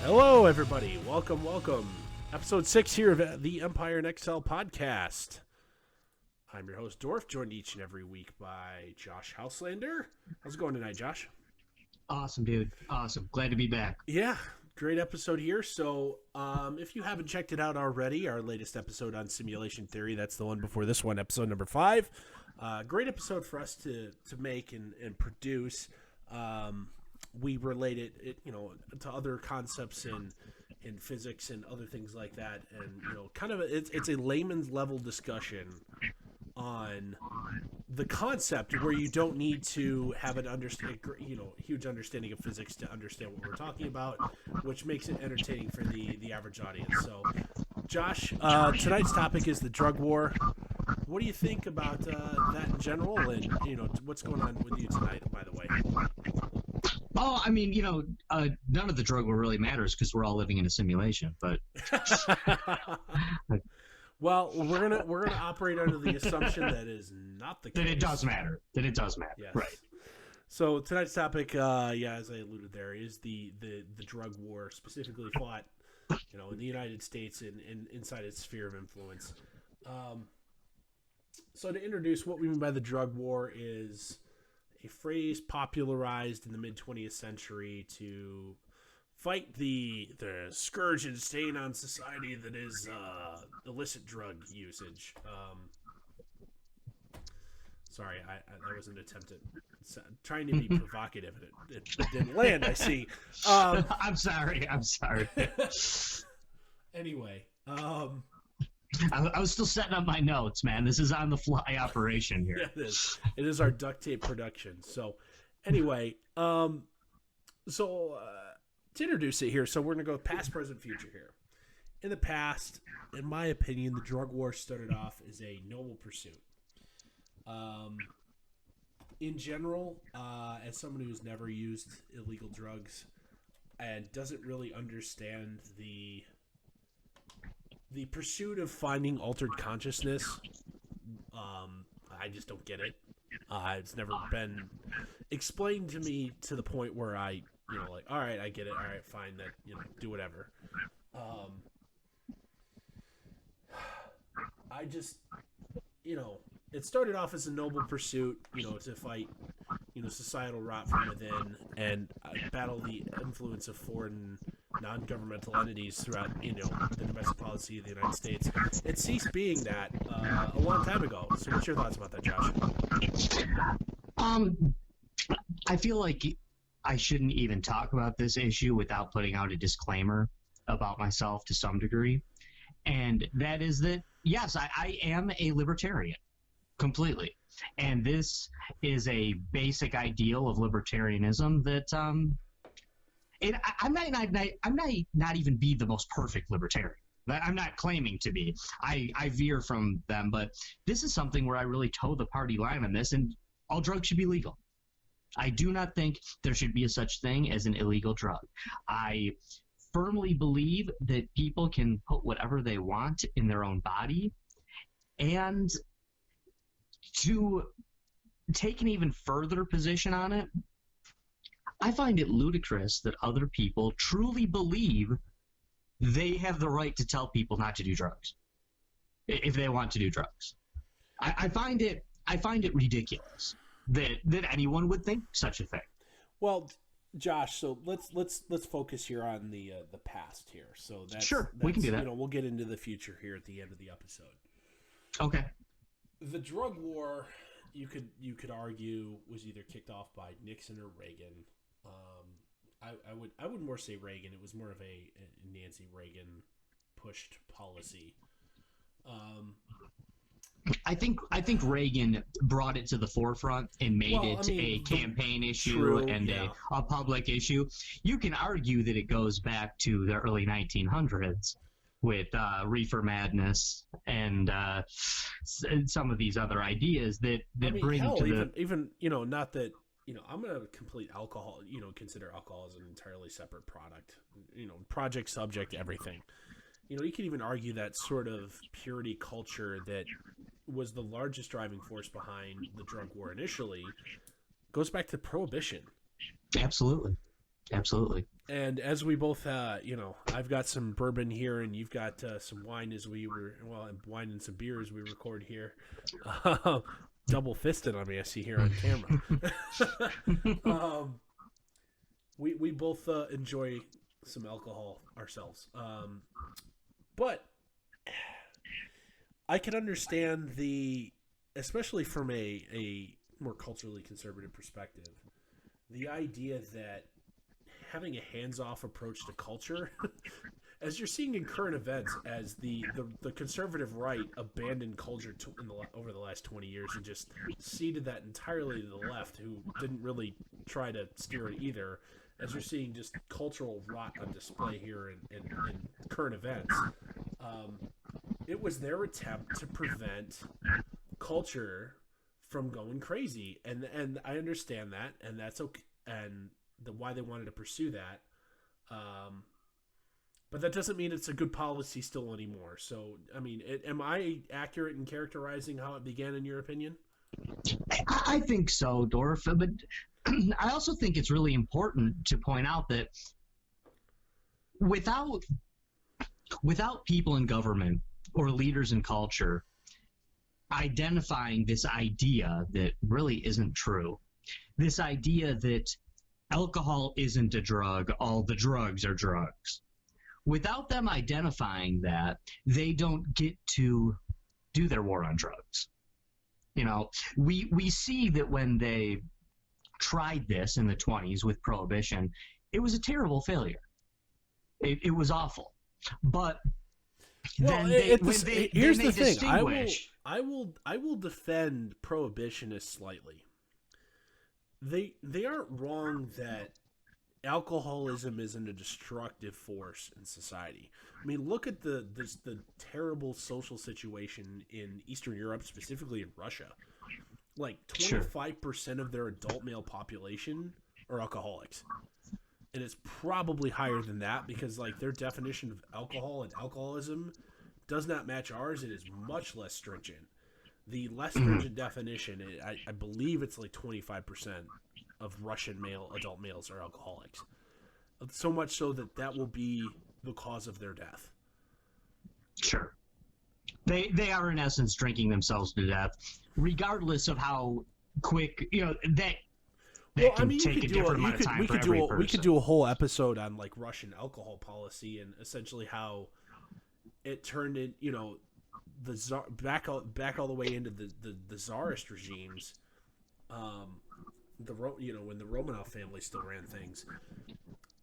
Hello, everybody. Welcome. Episode 6 here of the Empire and Exile podcast. I'm your host, Dorf, joined each and every week by Josh Houselander. How's it going tonight, Josh? Awesome, dude. Awesome. Glad to be back. Yeah, great episode here. So, if you haven't checked it out already, our latest episode on simulation theory, that's the one before this one, episode number 5. Great episode for us to make and produce. We relate it, to other concepts in physics and other things like that, and kind of it's a layman's level discussion on the concept where you don't need to have an huge understanding of physics to understand what we're talking about, which makes it entertaining for the average audience. So, Josh, tonight's topic is the drug war. What do you think about that in general, and what's going on with you tonight, by the way? Oh, I mean, none of the drug war really matters because we're all living in a simulation. But well, we're gonna operate under the assumption that is not the case. That it does matter. Yes. Right. So tonight's topic, as I alluded there, is the drug war, specifically fought, in the United States and inside its sphere of influence. So to introduce what we mean by the drug war is a phrase popularized in the mid-20th century to fight the scourge and stain on society that is illicit drug usage. Sorry, that was an attempt at trying to be provocative, and it didn't land, I see. I'm sorry. Anyway, I was still setting up my notes, man. This is on the fly operation here. Yeah, it is. It is our duct tape production. So, anyway, to introduce it here, so we're going to go past, present, future here. In the past, in my opinion, the drug war started off as a noble pursuit. In general, as someone who's never used illegal drugs and doesn't really understand the pursuit of finding altered consciousness, I just don't get it. It's never been explained to me to the point where I, all right, I get it. All right, fine, that, do whatever. I just, it started off as a noble pursuit, to fight, societal rot from within and battle the influence of foreign non-governmental entities throughout, the domestic policy of the United States. It ceased being that a long time ago. So what's your thoughts about that, Josh? I feel like I shouldn't even talk about this issue without putting out a disclaimer about myself to some degree. And that is that, yes, I am a libertarian. Completely. And this is a basic ideal of libertarianism that I might not even be the most perfect libertarian. I'm not claiming to be. I veer from them, but this is something where I really toe the party line on this, and all drugs should be legal. I do not think there should be a such thing as an illegal drug. I firmly believe that people can put whatever they want in their own body, and to take an even further position on it, I find it ludicrous that other people truly believe they have the right to tell people not to do drugs if they want to do drugs. I find it ridiculous that anyone would think such a thing. Well, Josh, so let's focus here on the past here. So that's, we can do that. We'll get into the future here at the end of the episode. Okay. The drug war, you could argue, was either kicked off by Nixon or Reagan. I would more say Reagan. It was more of a Nancy Reagan pushed policy. I think Reagan brought it to the forefront and made a campaign issue and a public issue. You can argue that it goes back to the early 1900s with reefer madness and some of these other ideas that bring hell, to the even not that I'm gonna complete alcohol. Consider alcohol as an entirely separate product. Project, subject, everything. You can even argue that sort of purity culture that was the largest driving force behind the drug war initially goes back to Prohibition. Absolutely. Absolutely. And as we both, I've got some bourbon here, and you've got some wine wine and some beer as we record here. Double fisted on me, I see here on camera. um, we both enjoy some alcohol ourselves, but I can understand especially from a more culturally conservative perspective, the idea that having a hands-off approach to culture, as you're seeing in current events, as the conservative right abandoned culture over the last 20 years and just ceded that entirely to the left, who didn't really try to steer it either. As you're seeing just cultural rot on display here in current events, it was their attempt to prevent culture from going crazy, and I understand that, and that's okay, and why they wanted to pursue that. But that doesn't mean it's a good policy still anymore. So, I mean, am I accurate in characterizing how it began, in your opinion? I think so, Dorf. But I also think it's really important to point out that without people in government or leaders in culture identifying this idea that really isn't true, this idea that alcohol isn't a drug, all the drugs are drugs. Without them identifying that, they don't get to do their war on drugs. You know, we see that when they tried this in the 20s with prohibition, it was a terrible failure. It was awful. But here's the thing. I will defend prohibitionists slightly. They aren't wrong that alcoholism isn't a destructive force in society. I mean, look at the terrible social situation in Eastern Europe, specifically in Russia. Like 25% of their adult male population are alcoholics. And it's probably higher than that because like their definition of alcohol and alcoholism does not match ours. It is much less stringent. The less stringent definition, I believe it's like 25% of Russian adult males are alcoholics. So much so that will be the cause of their death. Sure. They are in essence drinking themselves to death, regardless of how quick, that can take a different amount of time for every person. We could do a whole episode on like Russian alcohol policy and essentially how it turned in, the Tsar, back all the way into the Tsarist regimes, when the Romanov family still ran things,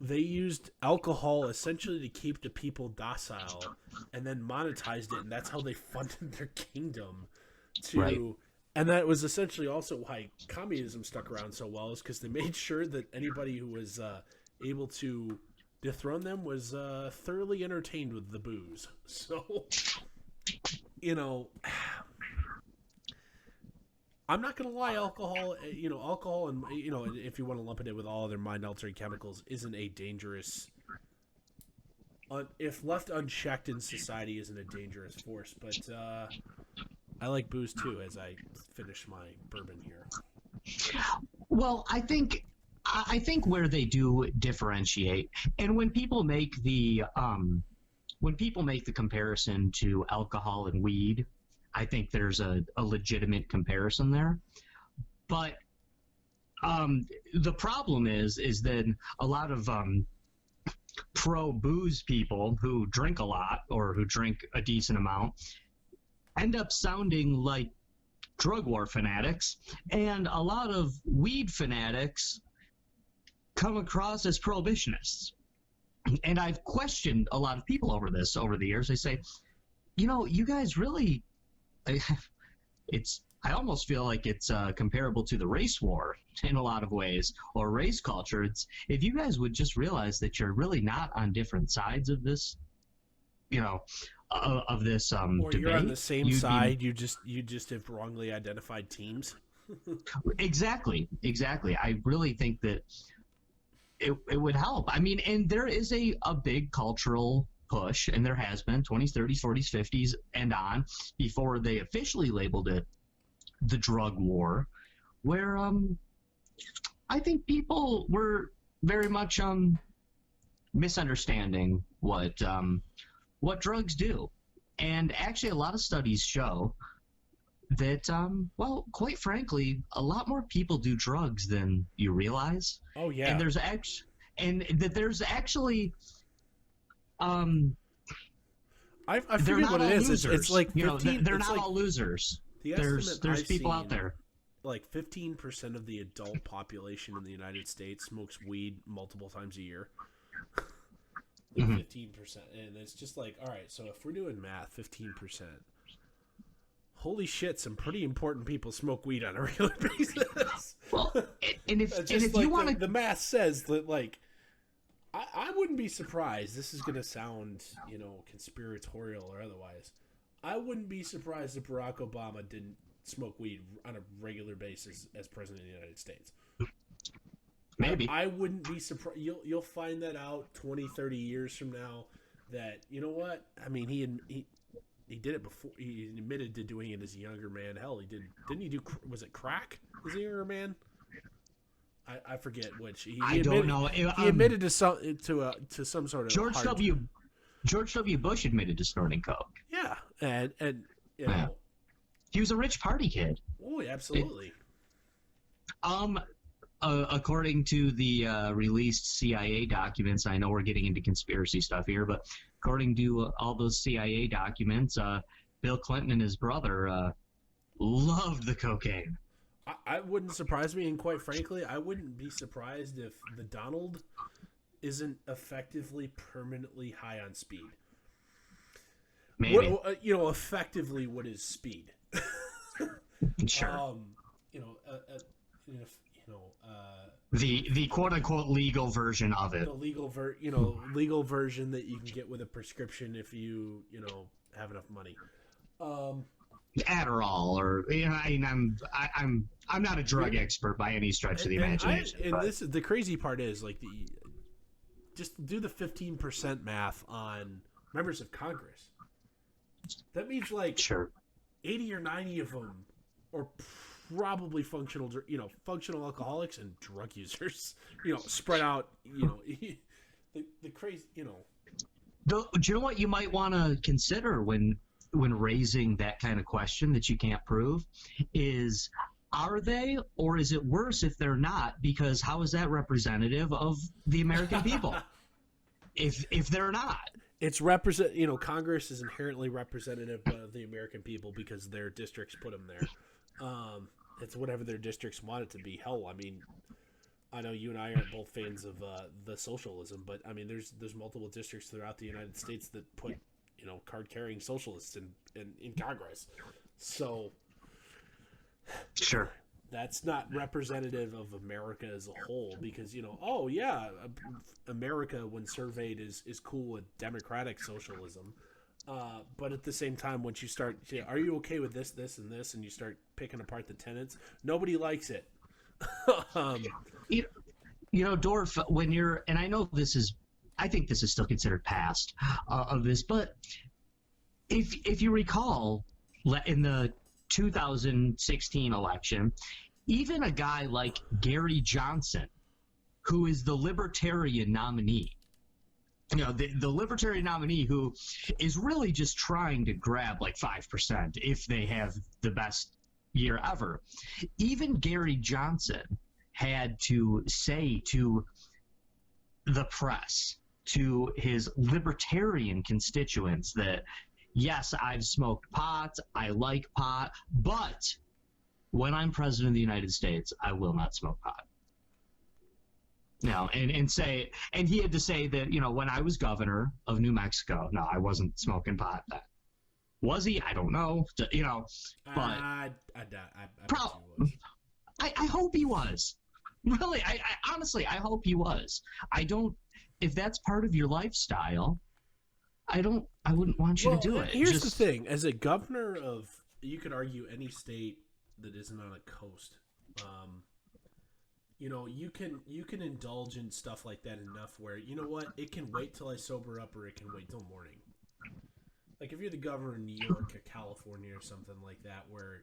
they used alcohol essentially to keep the people docile, and then monetized it, and that's how they funded their kingdom. And that was essentially also why communism stuck around so well, is because they made sure that anybody who was able to dethrone them was thoroughly entertained with the booze. So, I'm not gonna lie, alcohol and if you want to lump it in with all other mind-altering chemicals, isn't a dangerous. If left unchecked in society, isn't a dangerous force. But I like booze too. As I finish my bourbon here. Well, I think where they do differentiate, and when people make the comparison to alcohol and weed, I think there's a legitimate comparison there. But the problem is that a lot of pro-booze people who drink a lot or who drink a decent amount end up sounding like drug war fanatics, and a lot of weed fanatics come across as prohibitionists. And I've questioned a lot of people over this over the years. They say, you guys really... I almost feel like it's comparable to the race war in a lot of ways, or race culture. If you guys would just realize that you're really not on different sides of this, of this or debate. You're on the same side. You just have wrongly identified teams. Exactly. I really think that it would help. I mean, and there is a big cultural push, and there has been 20s, 30s, 40s, 50s, and on, before they officially labeled it the drug war, where I think people were very much misunderstanding what drugs do. And actually, a lot of studies show that, well, quite frankly, a lot more people do drugs than you realize. Oh And yeah, there's actually, um, I they're forget not what it all is. It's losers. like You know, 15. they're It's not like all losers. the estimate There's I've people out seen. there. Like 15% of the adult population in the United States smokes weed multiple times a year. Like Mhm. 15%, and it's just like, all right. So if we're doing math, 15%. Holy shit! Some pretty important people smoke weed on a regular basis. Well, and if Just and if like you want the, to, the math says that, like, I wouldn't be surprised. This is gonna sound, conspiratorial or otherwise. I wouldn't be surprised if Barack Obama didn't smoke weed on a regular basis as president of the United States. maybe. I wouldn't be surprised. You'll find that out 20, 30 years from now. That, you know what? I mean, he did it before. He admitted to doing it as a younger man. Hell, he did. Didn't he do? Was it crack as a younger man? I forget which. I don't know. He admitted to some sort of George W. Bush admitted to snorting coke. Yeah, and Yeah. He was a rich party kid. Oh, absolutely. According to the released CIA documents, I know we're getting into conspiracy stuff here, but according to all those CIA documents, Bill Clinton and his brother loved the cocaine. I wouldn't surprise me, and quite frankly, I wouldn't be surprised if the Donald isn't effectively permanently high on speed. Maybe. Effectively, what is speed? Sure. You know, The quote unquote legal version of it. the legal version that you can get with a prescription if you have enough money. Adderall, or I'm not a drug expert by any stretch of the imagination. And this is the crazy part is like just do the 15% math on members of Congress. That means like Sure. 80 or 90 of them are probably functional alcoholics and drug users. Spread out. The crazy. Do you know what you might want to consider when raising that kind of question that you can't prove is, are they, or is it worse if they're not? Because how is that representative of the American people? if they're not, It's Congress is inherently representative of the American people because their districts put them there. It's whatever their districts want it to be. Hell, I mean, I know you and I aren't both fans of the socialism, but I mean, there's multiple districts throughout the United States that put card-carrying socialists in Congress. So sure. that's not representative of America as a whole because, America, when surveyed, is cool with democratic socialism. But at the same time, once you start, are you okay with this, this, and this, and you start picking apart the tenets, nobody likes it. Dorf, when you're, and I know I think this is still considered past of this, but if you recall, in the 2016 election, even a guy like Gary Johnson, who is the Libertarian nominee, the Libertarian nominee who is really just trying to grab like 5% if they have the best year ever, even Gary Johnson had to say to the press, to his libertarian constituents, that yes, I've smoked pot, I like pot, but when I'm president of the United States, I will not smoke pot. No, and he had to say that, when I was governor of New Mexico, no, I wasn't smoking pot then. Was he? I don't know. But I I hope he was. Really, I honestly, I hope he was. I don't. If that's part of your lifestyle, I wouldn't want you to do it. Here's the thing: as a governor of, you could argue any state that isn't on a coast, you can indulge in stuff like that enough where it can wait till I sober up, or it can wait till morning. Like if you're the governor of New York or California or something like that, where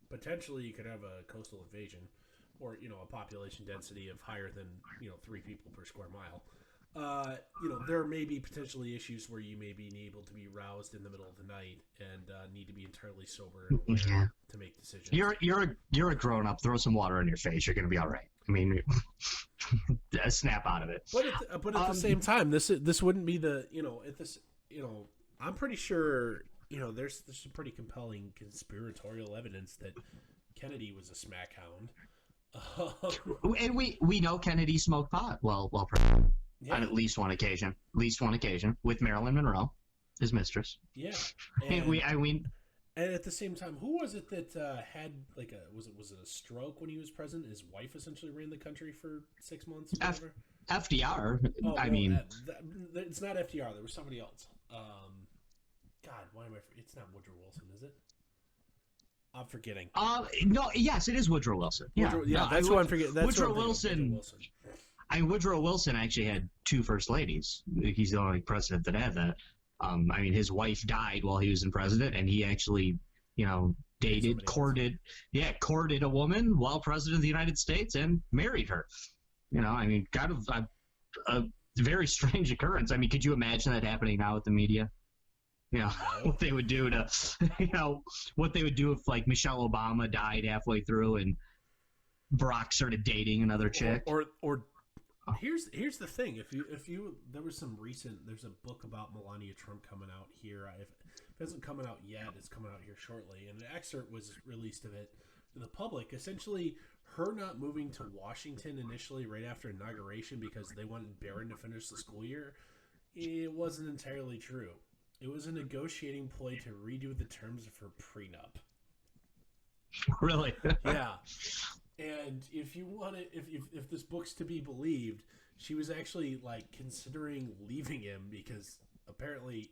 potentially you could have a coastal invasion. or a population density of higher than 3 people per square mile, there may be potentially issues where you may be able to be roused in the middle of the night and need to be entirely sober and aware to make decisions. You're a grown up. Throw some water on your face. You're gonna be all right. I mean, snap out of it. But at the same time, this wouldn't be the I'm pretty sure there's some pretty compelling conspiratorial evidence that Kennedy was a smack hound. And we know Kennedy smoked pot. Well, on at least one occasion. With Marilyn Monroe, his mistress. Yeah, and and at the same time, who was it that had was it a stroke when he was president? His wife essentially ran the country for 6 months. Or whatever. FDR. It's not FDR. There was somebody else. God, why am I? It's not Woodrow Wilson, is it? I'm forgetting. No. Yes, it is Woodrow Wilson. That's who I'm forgetting. Woodrow Wilson. Woodrow Wilson actually had 2 first ladies. He's the only president that had that. His wife died while he was in president, and he actually, courted a woman while president of the United States and married her. Kind of a very strange occurrence. Could you imagine that happening now with the media? What they would do to, what they would do if like Michelle Obama died halfway through and Barack started dating another chick. Or here's the thing. If you there's a book about Melania Trump coming out here. If it hasn't come out yet, it's coming out here shortly. And an excerpt was released of it to the public. Essentially, her not moving to Washington initially right after inauguration because they wanted Barron to finish the school year, it wasn't entirely true. It was a negotiating ploy to redo the terms of her prenup. Really? Yeah. And if you want it, if this book's to be believed, she was actually considering leaving him because apparently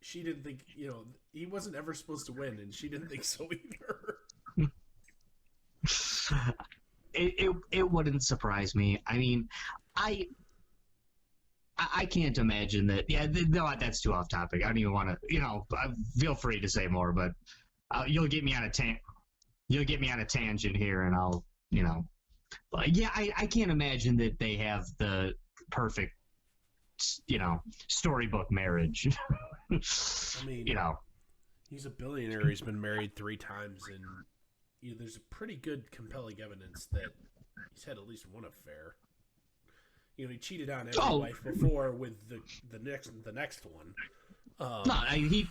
she didn't think he wasn't ever supposed to win, and she didn't think so either. It wouldn't surprise me. I can't imagine that. Yeah, no, that's too off topic. I don't even want to. Feel free to say more, but you'll get me on a tangent here, and I'll, I can't imagine that they have the perfect, storybook marriage. He's a billionaire. He's been married 3 times, and there's a pretty good compelling evidence that he's had at least one affair. He cheated on every wife before with the next one.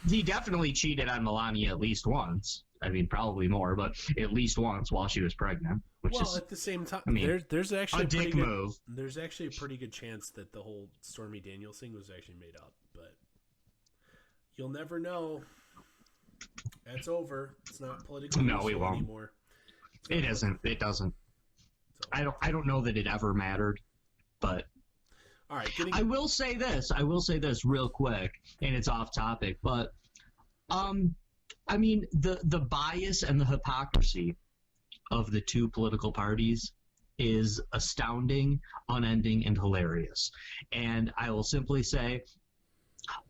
He definitely cheated on Melania at least once. Probably more, but at least once while she was pregnant. At the same time, there's actually a dick move. There's actually a pretty good chance that the whole Stormy Daniels thing was actually made up, but you'll never know. That's over. It's not political anymore. It isn't. It doesn't. I don't know that it ever mattered. But all right, I will say this real quick, and it's off topic, but the bias and the hypocrisy of the 2 political parties is astounding, unending, and hilarious. And I will simply say,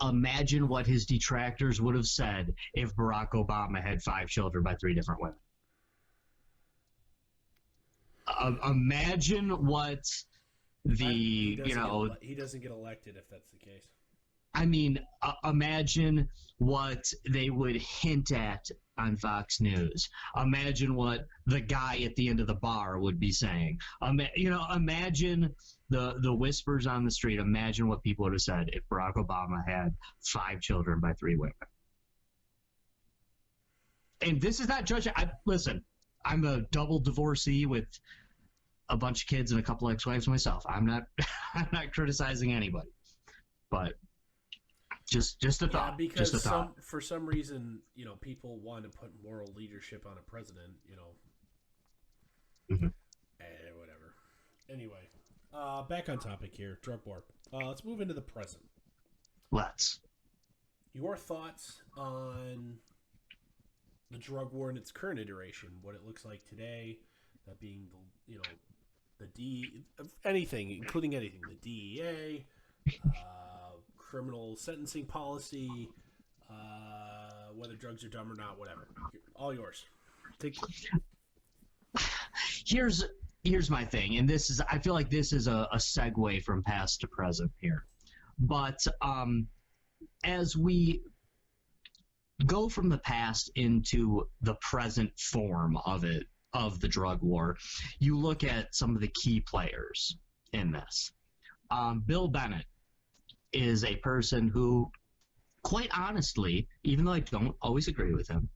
imagine what his detractors would have said if Barack Obama had 5 children by 3 different women. Imagine what he doesn't get elected if that's the case. Imagine what they would hint at on Fox News. Imagine what the guy at the end of the bar would be saying. Imagine the whispers on the street. Imagine what people would have said if Barack Obama had 5 children by 3 women. And this is not judging. Listen, I'm a double divorcee with a bunch of kids and a couple ex-wives myself. I'm not criticizing anybody, but just a thought. Yeah, because for some reason, people want to put moral leadership on a president. Whatever. Anyway, back on topic here. Drug war. Let's move into the present. Let's. Your thoughts on the drug war in its current iteration? What it looks like today? That being anything, including anything, the DEA, criminal sentencing policy, whether drugs are dumb or not, whatever. All yours. here's my thing, and this is, I feel like this is a segue from past to present here. But as we go from the past into the present form of the drug war, you look at some of the key players in this. Bill Bennett is a person who, quite honestly, even though I don't always agree with him,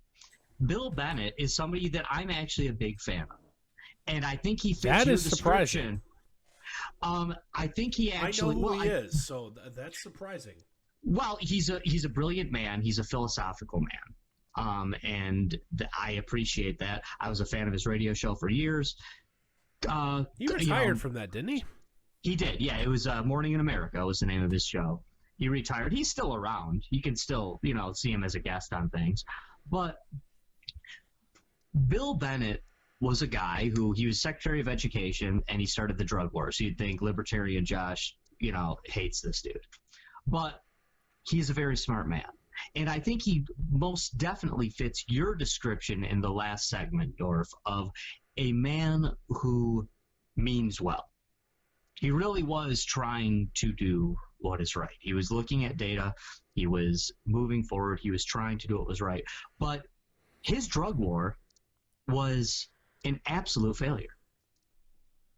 Bill Bennett is somebody that I'm actually a big fan of. And I think he fits that your is description. Surprising. I think he actually. I know who he is, so that's surprising. Well, he's a brilliant man. He's a philosophical man, and I appreciate that. I was a fan of his radio show for years. He retired from that, didn't he? He did. Yeah, it was Morning in America was the name of his show. He retired. He's still around. You can still see him as a guest on things, but Bill Bennett was a guy who, he was Secretary of Education, and he started the drug war. So you'd think libertarian Josh, hates this dude. But he's a very smart man. And I think he most definitely fits your description in the last segment, Dorf, of a man who means well. He really was trying to do what is right. He was looking at data. He was moving forward. He was trying to do what was right. But his drug war was an absolute failure.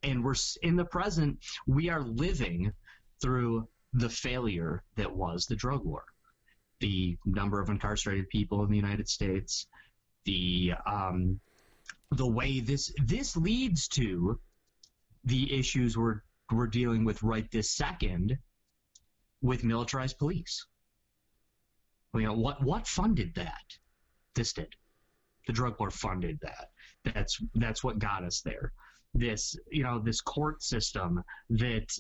And we're in the present, we are living through the failure that was the drug war. The number of incarcerated people in the United States, the way this leads to the issues we're dealing with right this second with militarized police. What funded that? This did. The drug war funded that. That's what got us there. This court system that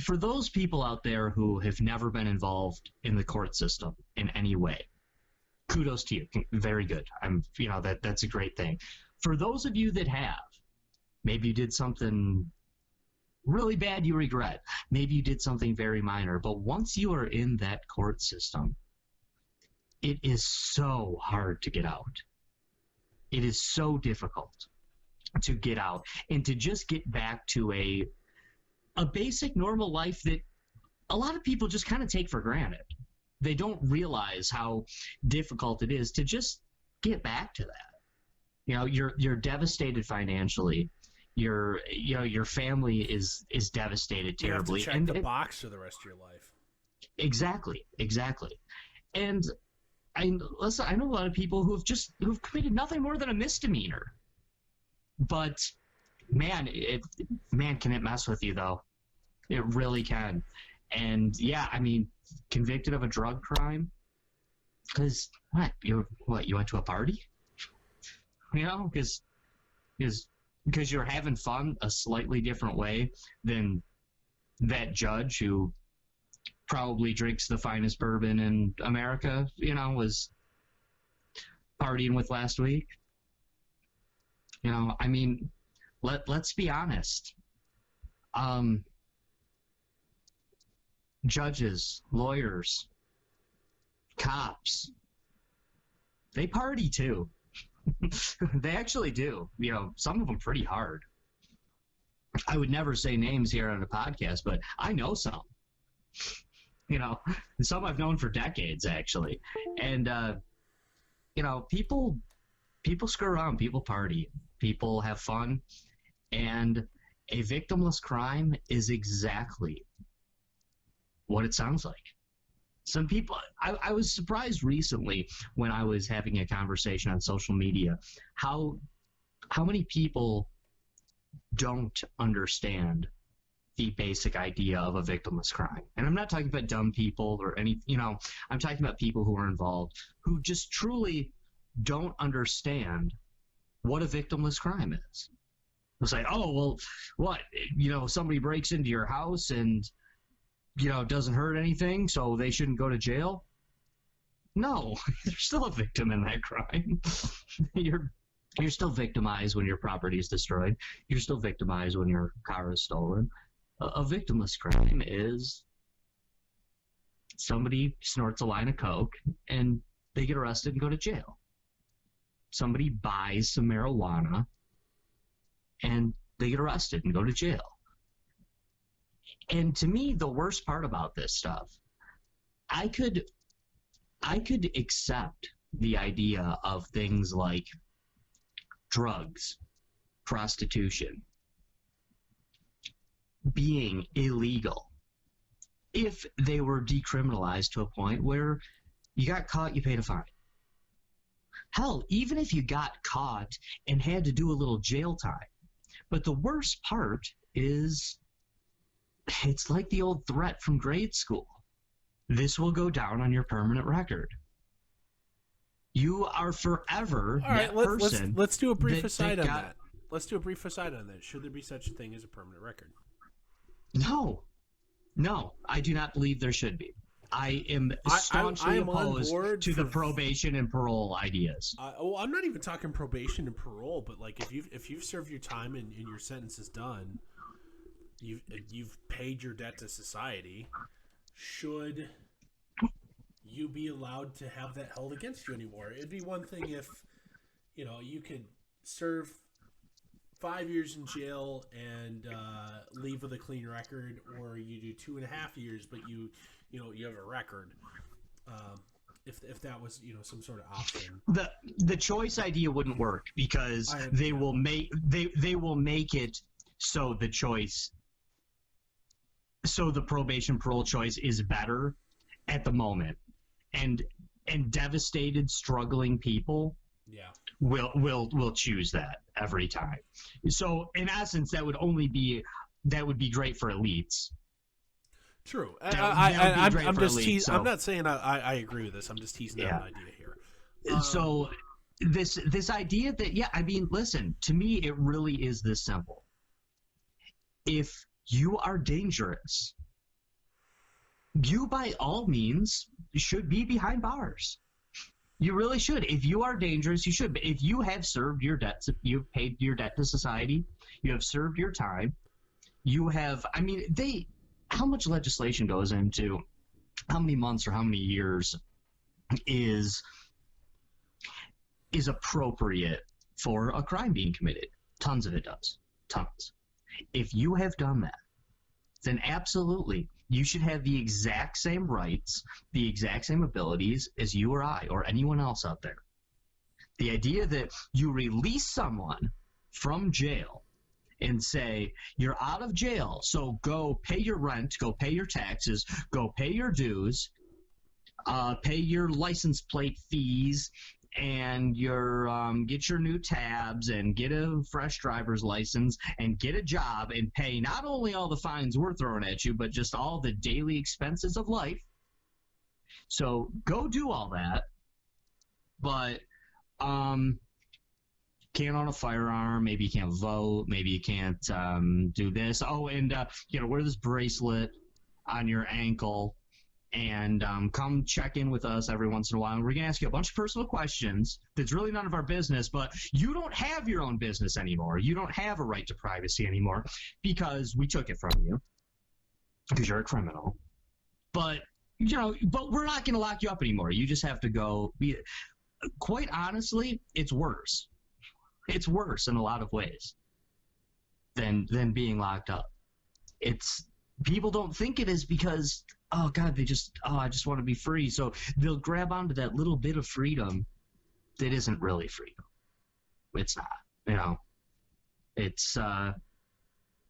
for those people out there who have never been involved in the court system in any way, kudos to you. Very good. That's a great thing. For those of you that have, maybe you did something really bad you regret. Maybe you did something very minor, but once you are in that court system, it is so hard to get out. It is so difficult to get out and to just get back to a basic normal life that a lot of people just kind of take for granted. They don't realize how difficult it is to just get back to that. You're devastated financially. Your family is devastated terribly. You have to check the box for the rest of your life. Exactly. And I know a lot of people who've committed nothing more than a misdemeanor, but man, can it mess with you though? It really can. And yeah, convicted of a drug crime because you went to a party, because you're having fun a slightly different way than that judge who probably drinks the finest bourbon in America, was partying with last week. Let's be honest. Judges, lawyers, cops, they party too. They actually do. Some of them pretty hard. I would never say names here on the podcast, but I know some. Some I've known for decades, actually. And, people screw around, people party, people have fun, and a victimless crime is exactly what it sounds like. Some people, I was surprised recently when I was having a conversation on social media, how many people don't understand the basic idea of a victimless crime. And I'm not talking about dumb people or I'm talking about people who are involved who just truly don't understand what a victimless crime is. It's like, oh, well, what? Somebody breaks into your house and, doesn't hurt anything, so they shouldn't go to jail? No, you're still a victim in that crime. You're still victimized when your property is destroyed. You're still victimized when your car is stolen. A victimless crime is somebody snorts a line of coke and they get arrested and go to jail. somebody buys some marijuana and they get arrested and go to jail. And to me, the worst part about this stuff, I could accept the idea of things like drugs, prostitution, being illegal if they were decriminalized to a point where you got caught, you paid a fine. Hell, even if you got caught and had to do a little jail time. But the worst part is, it's like the old threat from grade school. This will go down on your permanent record. You are forever All right, that person. let's do a brief that aside on got- that. Let's do a brief aside on that. Should there be such a thing as a permanent record? No, I do not believe there should be. I am staunchly I'm on opposed board to the for- probation and parole ideas. Well, I'm not even talking probation and parole, but like if you've served your time and your sentence is done, you've paid your debt to society. Should you be allowed to have that held against you anymore? It'd be one thing if you could serve 5 years in jail and leave with a clean record, or you do 2.5 years, but you have a record. If that was some sort of option, The choice idea wouldn't work because they will make it so the probation parole choice is better at the moment, and devastated, struggling people will choose that every time. So in essence, that would be great for elites. True. I'm just teasing. I'm not saying I agree with this. I'm just teasing out an idea here. So this idea that listen, to me it really is this simple. If you are dangerous, you by all means should be behind bars. You really should. If you are dangerous, you should. But if you have served your debts, if you've paid your debt to society, you have served your time, you have, how much legislation goes into how many months or how many years is appropriate for a crime being committed? Tons of it does. Tons. If you have done that, then absolutely you should have the exact same rights, the exact same abilities as you or I or anyone else out there. The idea that you release someone from jail and say, you're out of jail, so go pay your rent, go pay your taxes, go pay your dues, pay your license plate fees, and get your new tabs and get a fresh driver's license and get a job and pay not only all the fines we're throwing at you, but just all the daily expenses of life. So go do all that, but can't own a firearm, maybe you can't vote, maybe you can't do this. Oh, and wear this bracelet on your ankle and come check in with us every once in a while. And we're going to ask you a bunch of personal questions that's really none of our business, but you don't have your own business anymore. You don't have a right to privacy anymore because we took it from you because you're a criminal. But we're not going to lock you up anymore. You just have to go. Quite honestly, it's worse. It's worse in a lot of ways than being locked up. People don't think it is because, oh God, I just want to be free. So they'll grab onto that little bit of freedom that isn't really freedom. It's not,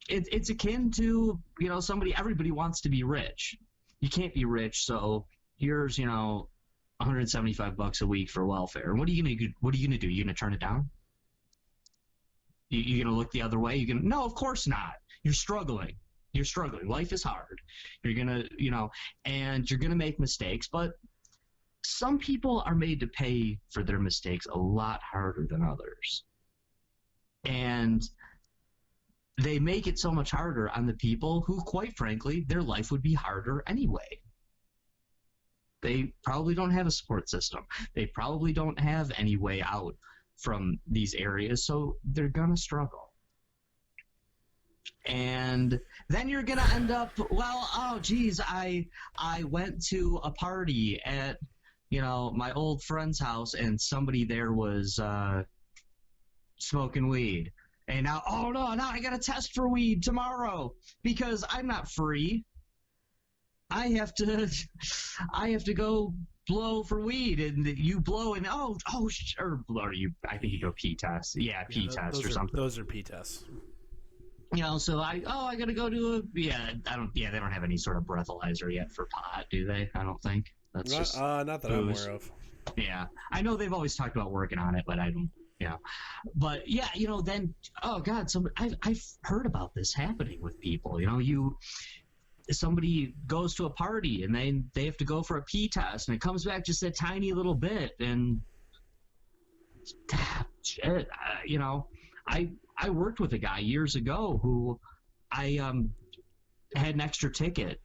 it's akin to, everybody wants to be rich. You can't be rich. So here's, $175 a week for welfare. And what are you going to do? You're going to turn it down? You going to look the other way? No, of course not. You're struggling. Life is hard. You're going to, and you're going to make mistakes, but some people are made to pay for their mistakes a lot harder than others. And they make it so much harder on the people who, quite frankly, their life would be harder anyway. They probably don't have a support system. They probably don't have any way out from these areas, so they're going to struggle. And then you're going to end up, I went to a party at my old friend's house, and somebody there was smoking weed. And now, oh no, now I got to test for weed tomorrow because I'm not free. I have to, I have to go blow for weed, and you blow, and or you, I think you go pee test, yeah, Yeah, pee test those or are something. those are P tests. So I gotta go to they don't have any sort of breathalyzer yet for pot, do they? I don't think that's just Not that I'm booze. aware of. Yeah, I know they've always talked about working on it, but I don't. Yeah, but yeah, then oh god, I've heard about this happening with people. Somebody goes to a party and they have to go for a pee test, and it comes back just a tiny little bit, and shit, I worked with a guy years ago who I had an extra ticket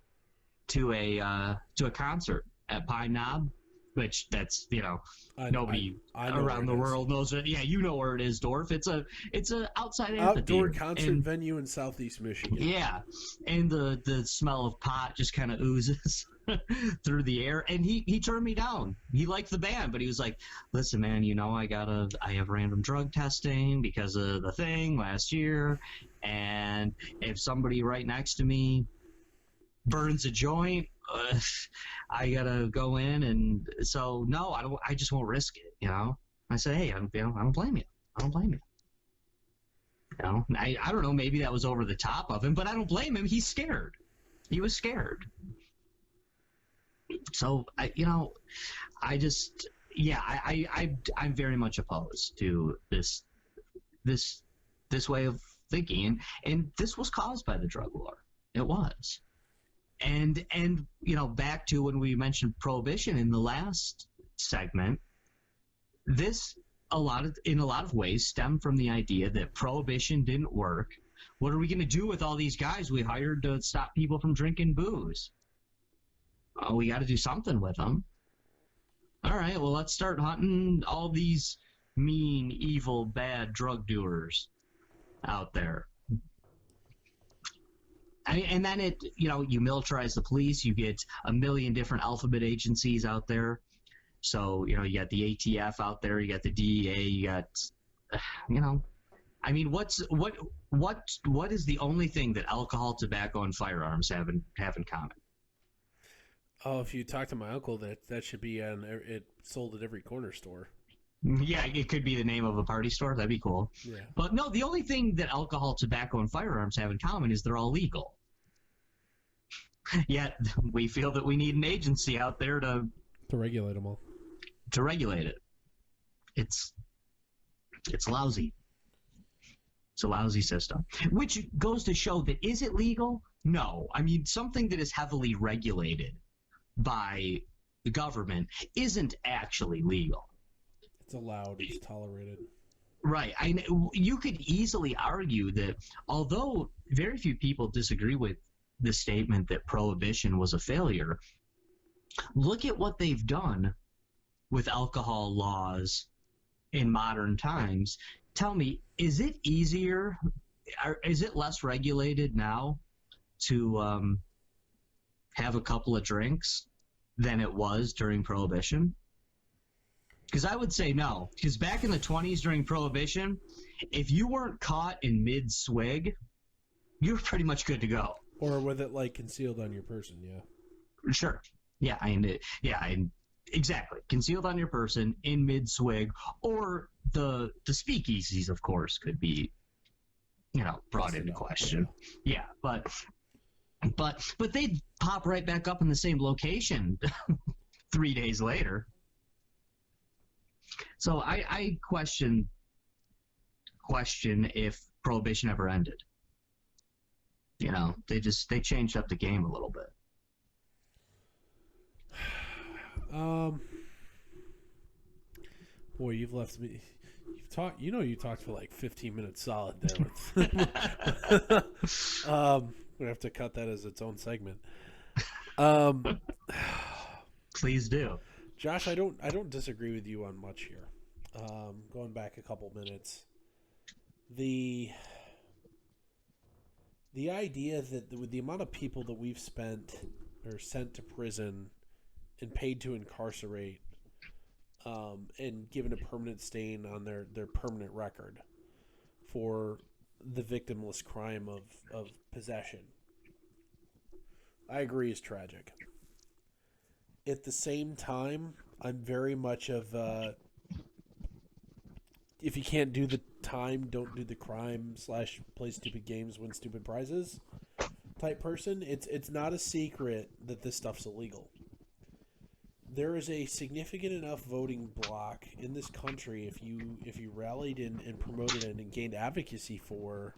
to a concert at Pine Knob, which that's nobody I know around the where it is. world knows it. Yeah, you know where it is, Dorf. It's a outside Outdoor amphitheater. concert venue in Southeast Michigan. Yeah, and the smell of pot just kind of oozes through the air. And he turned me down. He liked the band, but he was like, "Listen, man, I have random drug testing because of the thing last year, and if somebody right next to me burns a joint, I gotta go in, and so no, I don't. I just won't risk it. I said, hey, I don't blame you. I don't blame you. I don't know. Maybe that was over the top of him, but I don't blame him. He's scared. He was scared. So I just I'm very much opposed to this way of thinking, and this was caused by the drug war. It was. And back to when we mentioned prohibition in the last segment, this in a lot of ways stemmed from the idea that prohibition didn't work. What are we going to do with all these guys we hired to stop people from drinking booze? Oh, we got to do something with them. All right, well, let's start hunting all these mean, evil, bad drug doers out there. And then you militarize the police, you get a million different alphabet agencies out there. So, you got the ATF out there, you got the DEA, you got, what is the only thing that alcohol, tobacco, and firearms have in common? Oh, if you talk to my uncle, that should be it sold at every corner store. Yeah, it could be the name of a party store. That'd be cool. Yeah. But no, the only thing that alcohol, tobacco, and firearms have in common is they're all legal. Yet we feel that we need an agency out there to regulate them all. To regulate it. It's lousy. It's a lousy system. Which goes to show that, is it legal? No. I mean, something that is heavily regulated by the government isn't actually legal. It's allowed. It's tolerated. Right. You could easily argue that although very few people disagree with the statement that prohibition was a failure, look at what they've done with alcohol laws in modern times. Tell me, is it easier, or is it less regulated now to have a couple of drinks than it was during Prohibition? Because I would say no. Because back in the 20s during Prohibition, if you weren't caught in mid-swig, you're pretty much good to go. Or with it concealed on your person, yeah. Sure. Yeah, exactly. Concealed on your person in mid-swig, or the speakeasies, of course, could be, brought into question. Yeah, but they'd pop right back up in the same location 3 days later. So I question if Prohibition ever ended. They changed up the game a little bit. Boy, you've left me. You talked for 15 minutes solid there. We have to cut that as its own segment. Please do, Josh. I don't disagree with you on much here. Going back a couple minutes, the idea that with the amount of people that we've spent or sent to prison and paid to incarcerate and given a permanent stain on their permanent record for the victimless crime of possession. I agree is tragic. At the same time, I'm very much of if you can't do the time, don't do the crime / play stupid games, win stupid prizes type person. It's not a secret that this stuff's illegal. There is a significant enough voting bloc in this country if you rallied and promoted and gained advocacy for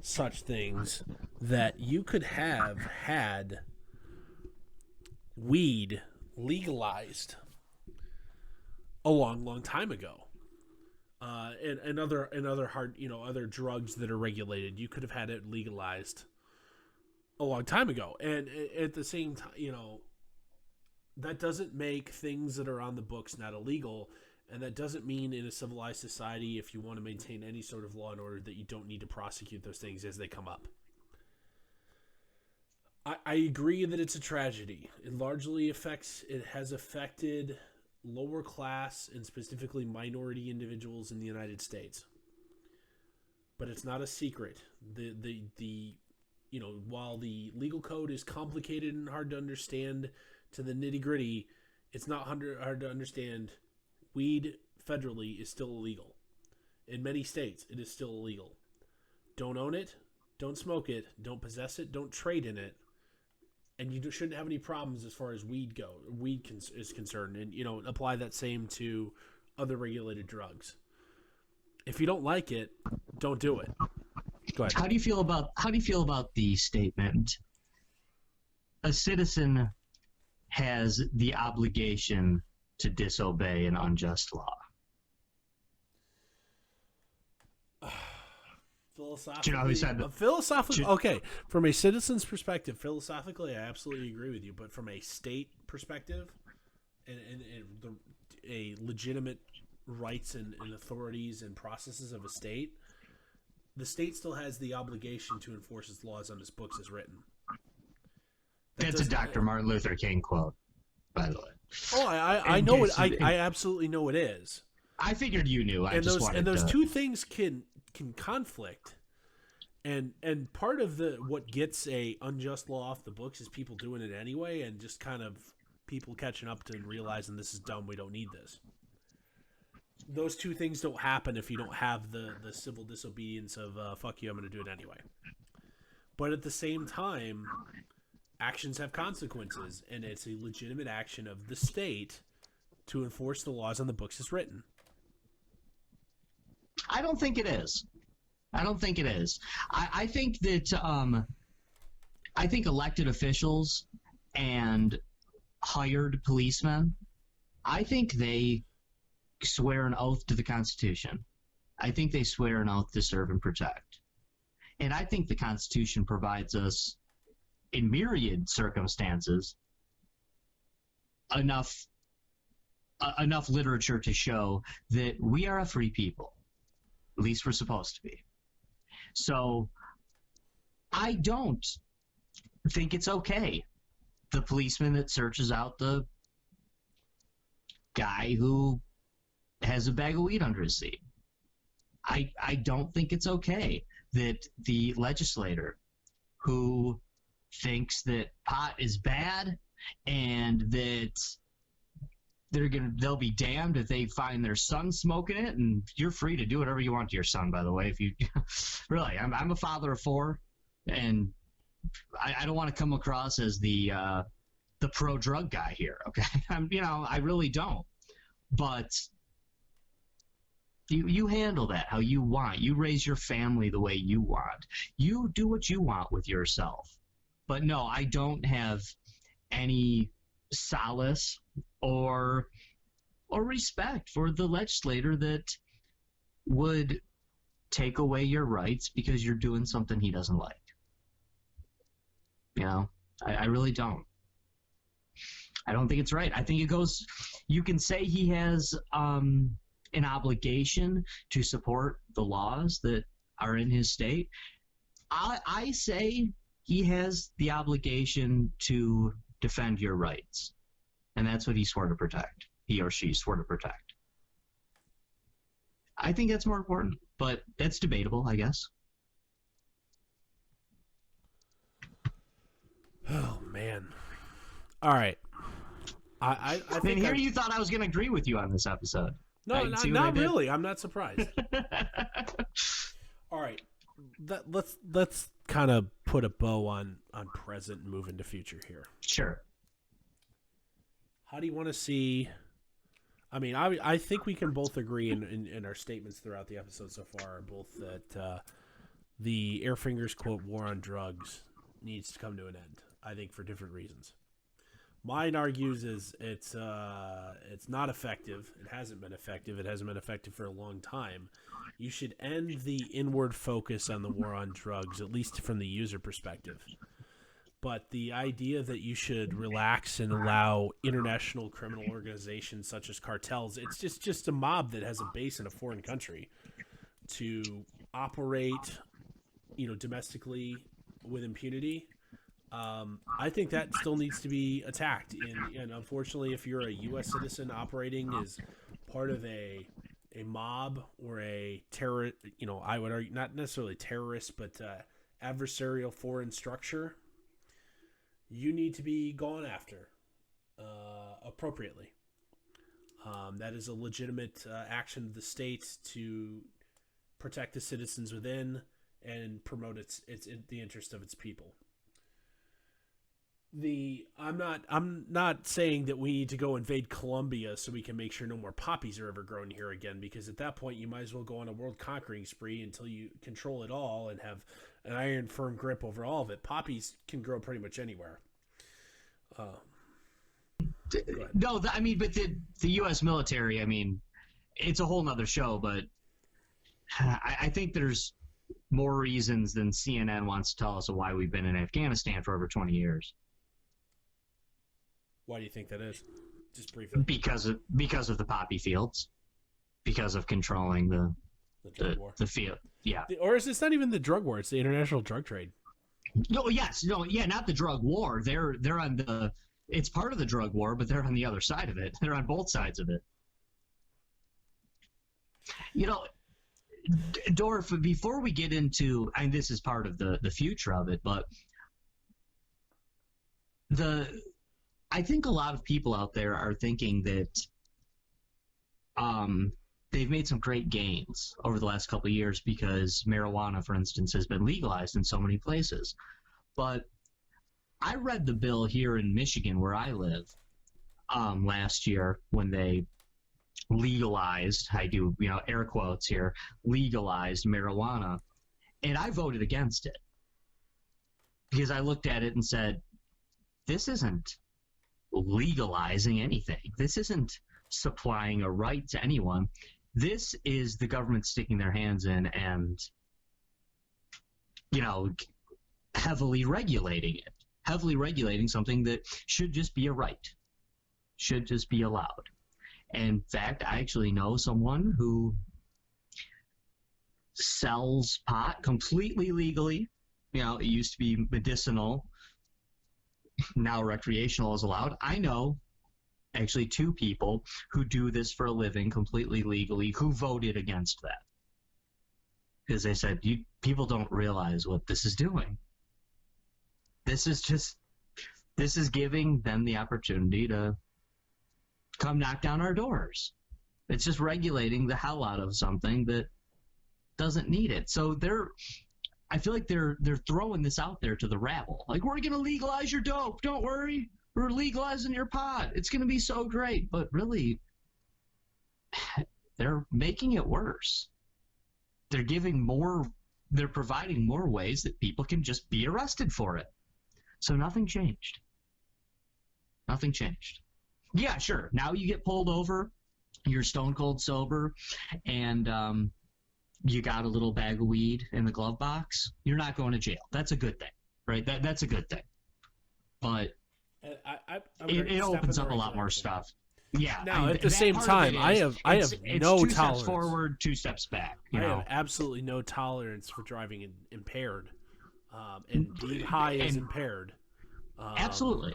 such things that you could have had weed legalized a long time ago. And other hard, other drugs that are regulated, you could have had it legalized a long time ago. And at the same time, that doesn't make things that are on the books not illegal, and that doesn't mean in a civilized society, if you want to maintain any sort of law and order, that you don't need to prosecute those things as they come up. I agree that it's a tragedy. It has affected lower class and specifically minority individuals in the United States. But it's not a secret. While the legal code is complicated and hard to understand to the nitty-gritty, it's not hard to understand. Weed federally is still illegal. In many states, it is still illegal. Don't own it, don't smoke it, don't possess it, don't trade in it. And you shouldn't have any problems as far as weed is concerned. And, apply that same to other regulated drugs. If you don't like it, don't do it. Go ahead. How do you feel about the statement? A citizen has the obligation to disobey an unjust law. Philosophically, Do you know who said that? Philosophically, okay. From a citizen's perspective, philosophically, I absolutely agree with you. But from a state perspective, and a legitimate rights and authorities and processes of a state, the state still has the obligation to enforce its laws on its books as written. That's a Dr. Martin Luther King quote, by the way. Oh, I know it. I absolutely know it is. I figured you knew. Those two things can conflict, and part of what gets a unjust law off the books is people doing it anyway, and just kind of people catching up to and realizing this is dumb. We don't need this. Those two things don't happen if you don't have the civil disobedience of fuck you, I'm going to do it anyway. But at the same time, actions have consequences, and it's a legitimate action of the state to enforce the laws on the books as written. I don't think it is. I think that I think elected officials and hired policemen, I think they swear an oath to the Constitution. I think they swear an oath to serve and protect. And I think the Constitution provides us, in myriad circumstances, enough literature to show that we are a free people. At least we're supposed to be. So I don't think it's okay. The policeman that searches out the guy who has a bag of weed under his seat. I don't think it's okay that the legislator who thinks that pot is bad and that they'll be damned if they find their son smoking it, and you're free to do whatever you want to your son, by the way. If you really, I'm a father of 4, and I don't want to come across as the pro drug guy here. Okay, I really don't. But you handle that how you want. You raise your family the way you want. You do what you want with yourself. But no, I don't have any solace or respect for the legislator that would take away your rights because you're doing something he doesn't like. I really don't. I don't think it's right. I think it goes, you can say he has an obligation to support the laws that are in his state. I say he has the obligation to defend your rights. And that's what he swore to protect. he or she swore to protect. I think that's more important, but that's debatable, I guess. Oh man! All right, I think here you thought I was going to agree with you on this episode. No, not really. I'm not surprised. All right, let's kind of put a bow on present and move into future here. Sure. How do you want to see? I mean, I think we can both agree in our statements throughout the episode so far, both that the Airfingers quote war on drugs needs to come to an end. I think for different reasons. Mine argues is it's not effective. It hasn't been effective. It hasn't been effective for a long time. You should end the inward focus on the war on drugs, at least from the user perspective. But the idea that you should relax and allow international criminal organizations such as cartels, it's just a mob that has a base in a foreign country to operate, domestically with impunity. I think that still needs to be attacked. And unfortunately, if you're a U.S. citizen operating as part of a mob or a terror, I would argue not necessarily terrorist, but adversarial foreign structure, you need to be gone after appropriately. That is a legitimate action of the state to protect the citizens within and promote its the interest of its people. I'm not saying that we need to go invade Colombia so we can make sure no more poppies are ever grown here again, because at that point you might as well go on a world conquering spree until you control it all and have an iron firm grip over all of it. Poppies can grow pretty much anywhere. No, I mean, but the U.S. military, I mean, it's a whole nother show, but I think there's more reasons than CNN wants to tell us of why we've been in Afghanistan for over 20 years. Why do you think that is? Just briefly. Because of the poppy fields, because of controlling the field. Yeah. Or is this not even the drug war? It's the international drug trade. No, yes, no, yeah, not the drug war. They're on the. It's part of the drug war, but they're on the other side of it. They're on both sides of it. Dorf, before we get into, and this is part of the future of it, but I think a lot of people out there are thinking that they've made some great gains over the last couple of years because marijuana, for instance, has been legalized in so many places. But I read the bill here in Michigan, where I live, last year when they legalized, I do, air quotes here, legalized marijuana, and I voted against it because I looked at it and said, this isn't legalizing anything. This isn't supplying a right to anyone. This is the government sticking their hands in and, heavily regulating something that should just be a right, should just be allowed. In fact, I actually know someone who sells pot completely legally. It used to be medicinal. Now recreational is allowed. I know actually two people who do this for a living completely legally who voted against that. Because they said, people don't realize what this is doing. This is giving them the opportunity to come knock down our doors. It's just regulating the hell out of something that doesn't need it. So I feel like they're throwing this out there to the rabble. Like, we're going to legalize your dope. Don't worry. We're legalizing your pot. It's going to be so great. But really, they're making it worse. They're providing more ways that people can just be arrested for it. So nothing changed. Nothing changed. Yeah, sure. Now you get pulled over, you're stone cold sober, and you got a little bag of weed in the glove box. You're not going to jail. That's a good thing, right? That's a good thing. But it opens up a lot more stuff. Yeah. Now, at the same time, I have no two tolerance. 2 steps forward, 2 steps back. I have absolutely no tolerance for driving impaired, and being high is impaired. Absolutely.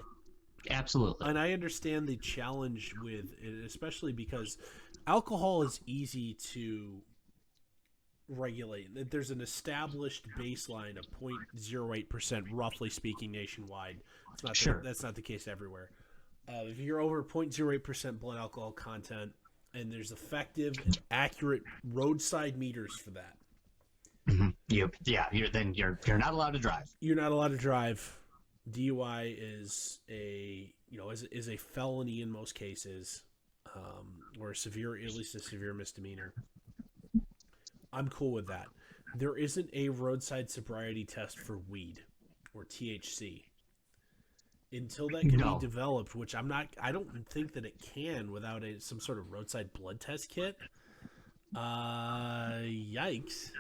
Absolutely. And I understand the challenge with it, especially because alcohol is easy to regulate. There's an established baseline of 0.08%, roughly speaking, nationwide. Sure. That's not the case everywhere. If you're over 0.08% blood alcohol content, and there's effective and accurate roadside meters for that, You're not allowed to drive. you're not allowed to drive. DUI is is a felony in most cases, or at least a severe misdemeanor. I'm cool with that. There isn't a roadside sobriety test for weed or THC until that can be No. developed, which I don't think that it can without some sort of roadside blood test kit. Yikes.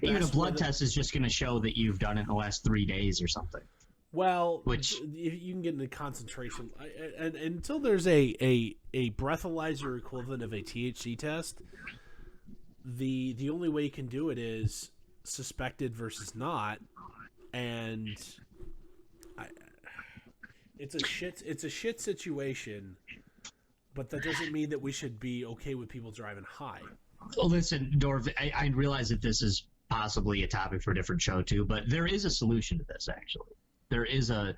Even a blood test is just going to show that you've done it in the last 3 days or something. Well, Which you can get into concentration, and until there's a breathalyzer equivalent of a THC test, the only way you can do it is suspected versus not, and it's a shit situation, but that doesn't mean that we should be okay with people driving high. Well, listen, Dorf, I realize that this is possibly a topic for a different show too, but there is a solution to this, actually. There is a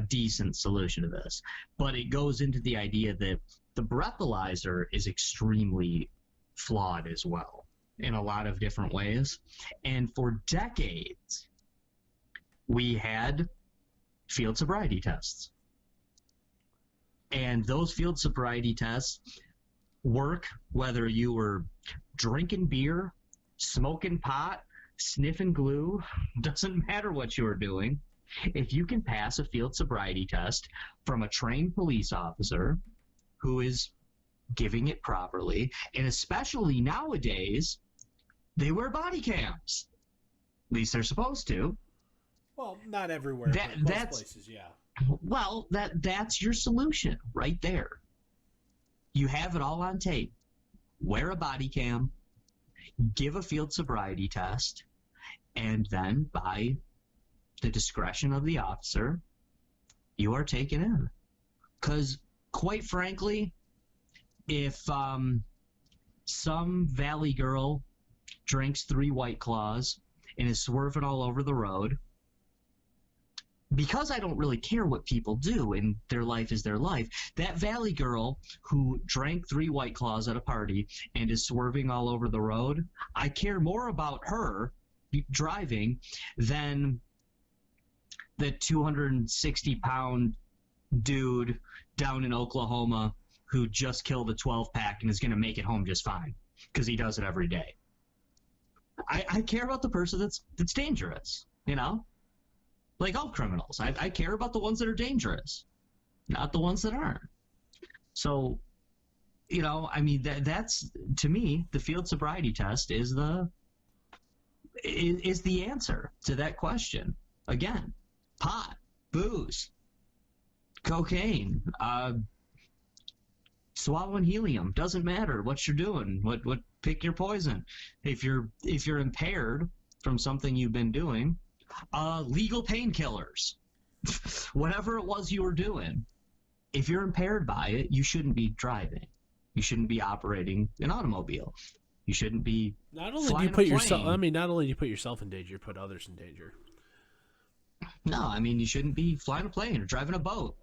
decent solution to this. But it goes into the idea that the breathalyzer is extremely flawed as well in a lot of different ways. And for decades, we had field sobriety tests. And those field sobriety tests work whether you were drinking beer, smoking pot, sniffing glue, doesn't matter what you were doing. If you can pass a field sobriety test from a trained police officer who is giving it properly, and especially nowadays, they wear body cams. At least they're supposed to. Well, not everywhere, but most places, yeah. Well, that's your solution right there. You have it all on tape. Wear a body cam, give a field sobriety test, and then by the discretion of the officer, you are taken in. Because, quite frankly, if some valley girl drinks 3 White Claws and is swerving all over the road, because I don't really care what people do and their life is their life, that valley girl who drank 3 White Claws at a party and is swerving all over the road, I care more about her driving than the 260-pound dude down in Oklahoma who just killed a 12-pack and is going to make it home just fine because he does it every day. I care about the person that's dangerous, you know? Like all criminals. I care about the ones that are dangerous, not the ones that aren't. So, I mean, that's, to me, the field sobriety test is the answer to that question. Again, pot, booze, cocaine, swallowing helium, doesn't matter what you're doing. What pick your poison. If you're impaired from something you've been doing, legal painkillers, whatever it was you were doing, if you're impaired by it, you shouldn't be driving. You shouldn't be operating an automobile. You shouldn't be not only do you put yourself in danger, you put others in danger. No, I mean, you shouldn't be flying a plane or driving a boat,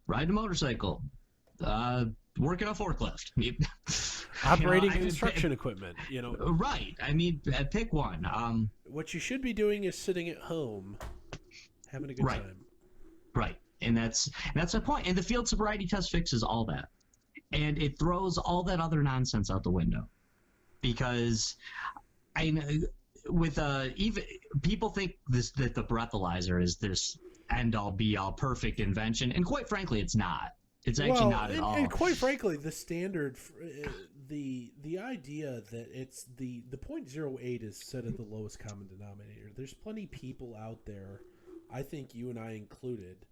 riding a motorcycle, working a forklift. Operating construction equipment, Right. I mean, pick one. What you should be doing is sitting at home, having a good time. Right. And that's the point. And the field sobriety test fixes all that. And it throws all that other nonsense out the window. Because even people think that the breathalyzer is this end-all be-all perfect invention, and quite frankly, it's not. It's actually not at all. And quite frankly, the standard, the idea that it's the 0.08 is set at the lowest common denominator. There's plenty of people out there, I think you and I included,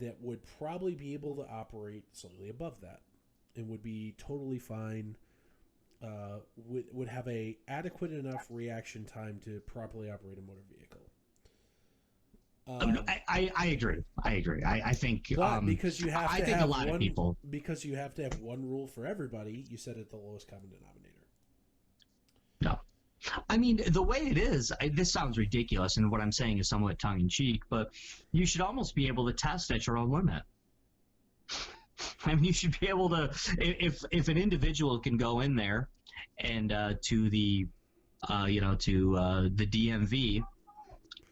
that would probably be able to operate slightly above that, and would be totally fine. Would have a adequate enough reaction time to properly operate a motor vehicle. I agree. I agree. I think. But because you have I to think have a lot one, of people. because you have to have one rule for everybody, you set it the lowest common denominator. No. I mean, the way it is, this sounds ridiculous, and what I'm saying is somewhat tongue in cheek, but you should almost be able to test at your own limit. I mean, you should be able to, if an individual can go in there and to the, the DMV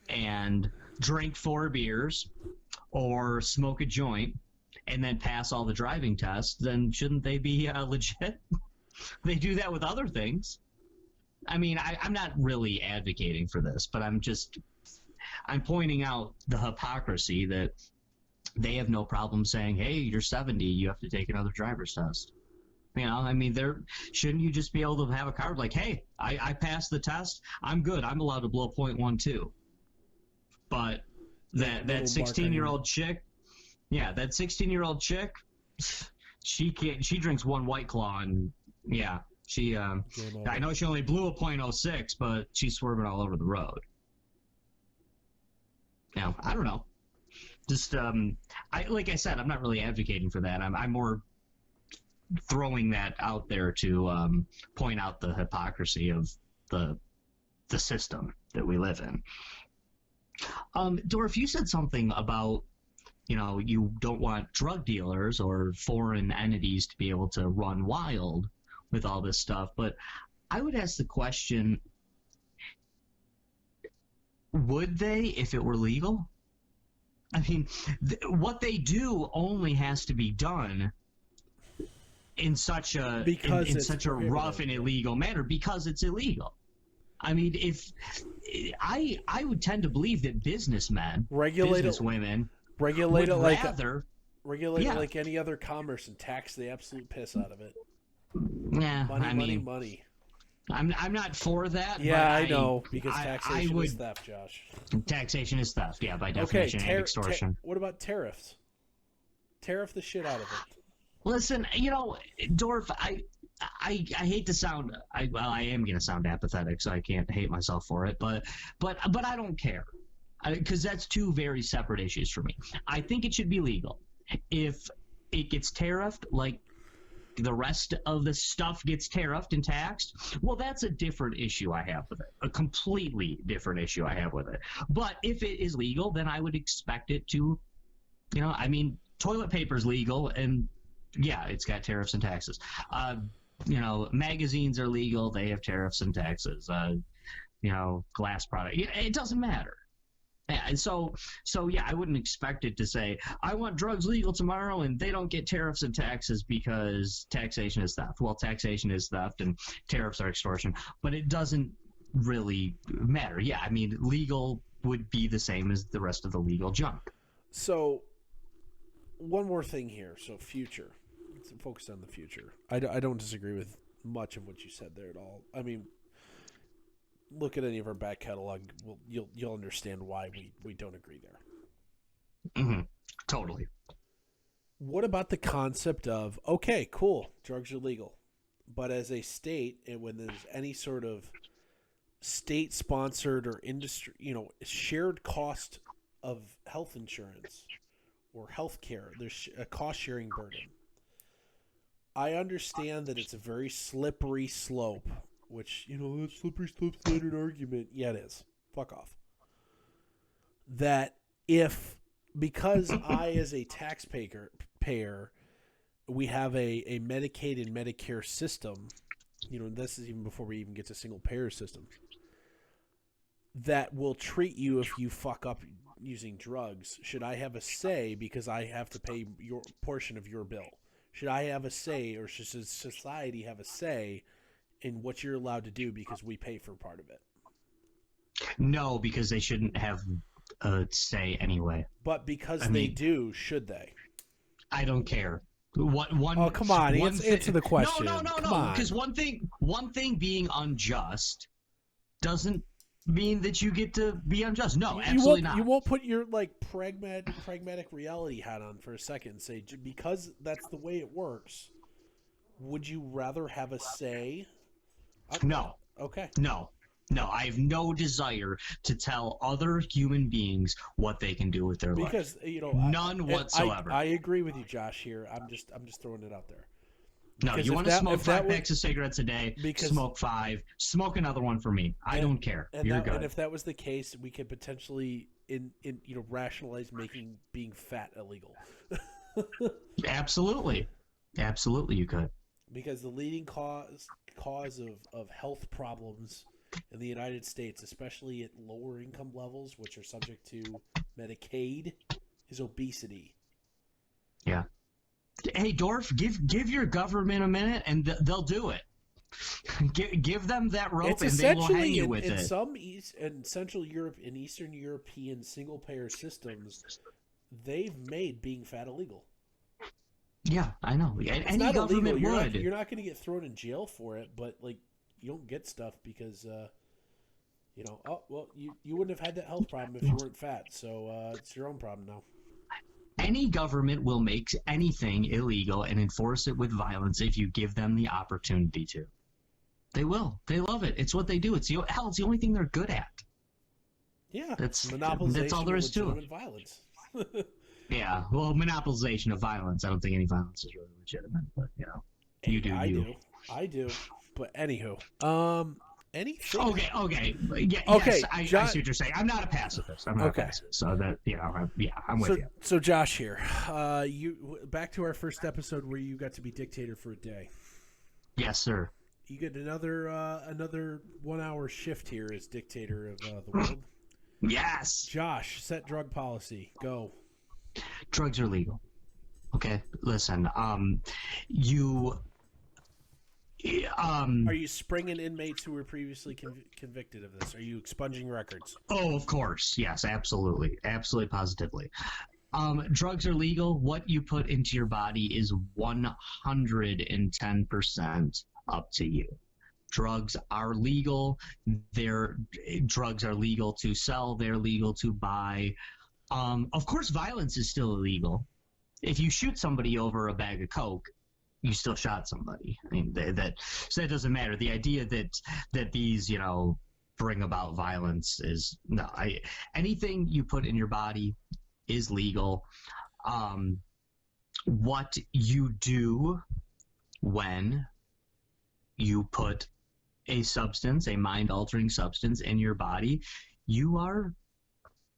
and drink 4 beers or smoke a joint and then pass all the driving tests, then shouldn't they be legit? They do that with other things. I mean, I'm not really advocating for this, but I'm pointing out the hypocrisy that they have no problem saying, hey, you're 70, you have to take another driver's test. I mean, shouldn't you just be able to have a card like, hey, I passed the test, I'm good, I'm allowed to blow .12. But that 16-year-old chick, that 16-year-old chick, she drinks 1 White Claw, and she I know she only blew a .06, but she's swerving all over the road. I don't know. Just like I said, I'm not really advocating for that. I'm more throwing that out there to point out the hypocrisy of the system that we live in. Dorf, you said something about you don't want drug dealers or foreign entities to be able to run wild with all this stuff, but I would ask the question, would they if it were legal? I mean, what they do only has to be done in such a rough and illegal manner because it's illegal. I mean, if I would tend to believe that businesswomen regulate it like any other commerce and tax the absolute piss out of it. Yeah, money. I'm not for that. Yeah, but I know, because taxation is theft, Josh. Taxation is theft, by definition, and extortion. What about tariffs? Tariff the shit out of it. Listen, Dorf, I hate to sound. I am going to sound apathetic, so I can't hate myself for it. But I don't care, because that's 2 very separate issues for me. I think it should be legal. If it gets tariffed, like the rest of the stuff gets tariffed and taxed, well, that's a different issue I have with it. A completely different issue I have with it. But if it is legal, then I would expect it to, toilet paper's legal, and it's got tariffs and taxes. Magazines are legal, they have tariffs and taxes. Glass product, it doesn't matter. And so I wouldn't expect it to say, I want drugs legal tomorrow and they don't get tariffs and taxes because taxation is theft. Well, taxation is theft and tariffs are extortion, but it doesn't really matter. Yeah, I mean, legal would be the same as the rest of the legal junk. So, one more thing here. So, future. Let's focus on the future. I don't disagree with much of what you said there at all. I mean, look at any of our back catalog, you'll understand why we don't agree there. Mm-hmm. Totally. What about the concept of, okay, cool, drugs are legal, but as a state, and when there's any sort of state-sponsored or industry, shared cost of health insurance or health care, there's a cost-sharing burden. I understand that it's a very slippery slope, which, that slippery slope's not an argument. Yeah, it is. Fuck off. That because I, as a taxpayer, we have a Medicaid and Medicare system, this is even before we even get to single payer systems, that will treat you if you fuck up using drugs. Should I have a say because I have to pay your portion of your bill? Should I have a say, or should society have a say in what you're allowed to do because we pay for part of it? No, because they shouldn't have a say anyway. But because they do, should they? I don't care. Oh, come on, answer the question. No. Because one thing being unjust doesn't mean that you get to be unjust. No, absolutely not. You won't put your pragmatic reality hat on for a second and say, because that's the way it works, would you rather have a say? No. Okay. No. No, I have no desire to tell other human beings what they can do with their life. Because None whatsoever. I agree with you, Josh. Here, I'm just throwing it out there. No, Because you want to smoke 5 was, packs of cigarettes a day, because, smoke 5, smoke another one for me. I don't care. You're good. And if that was the case, we could potentially rationalize making being fat illegal. Absolutely. Absolutely you could. Because the leading cause of health problems in the United States, especially at lower income levels, which are subject to Medicaid, is obesity. Yeah. Hey, Dorf, give your government a minute, and they'll do it. Give them that rope, and they will hang you with it. In some and Central Europe and Eastern European single-payer systems, they've made being fat illegal. Yeah, I know. It's any government illegal. would. You're not going to get thrown in jail for it, but like you don't get stuff because you wouldn't have had that health problem if you weren't fat. So it's your own problem now. Any government will make anything illegal and enforce it with violence if you give them the opportunity to. They will. They love it. It's what they do. It's the only thing they're good at. Yeah, that's all there is to it. Violence. Yeah, well, monopolization of violence. I don't think any violence is really legitimate, but you do. I do. But anywho, anything. Okay. Yeah, okay. Yes, I see what you're saying. I'm not a pacifist. I'm not a pacifist. So that I'm with you. So Josh here, you back to our first episode where you got to be dictator for a day. Yes, sir. You get another 1 hour shift here as dictator of the world. Yes. Josh, set drug policy. Go. Drugs are legal. Okay, listen. Are you springing inmates who were previously convicted of this? Are you expunging records? Oh, of course. Yes, absolutely. Absolutely, positively. Drugs are legal. What you put into your body is 110% up to you. Drugs are legal. Drugs are legal to sell. They're legal to buy. Of course, violence is still illegal. If you shoot somebody over a bag of Coke, you still shot somebody. I mean, so that doesn't matter. The idea that these, bring about violence is no. Anything you put in your body is legal. What you do when you put a substance, a mind-altering substance in your body, you are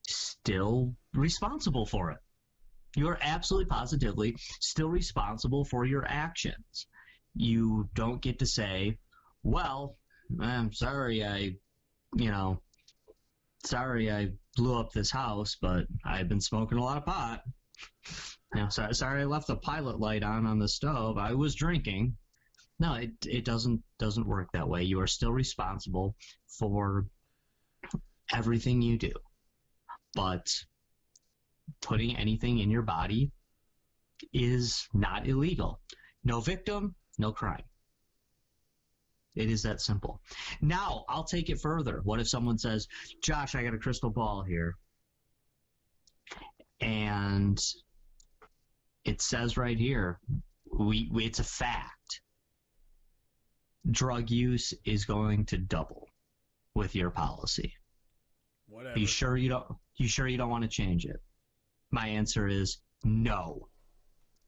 still responsible for it. You are absolutely positively still responsible for your actions. You don't get to say, well, I'm sorry I blew up this house, but I've been smoking a lot of pot. Sorry I left the pilot light on the stove. I was drinking. No, it doesn't work that way. You are still responsible for everything you do. But putting anything in your body is not illegal. No victim, no crime. It is that simple. Now, I'll take it further. What if someone says, Josh, I got a crystal ball here, and it says right here, it's a fact. Drug use is going to double with your policy. Whatever. You sure you don't want to change it? My answer is no.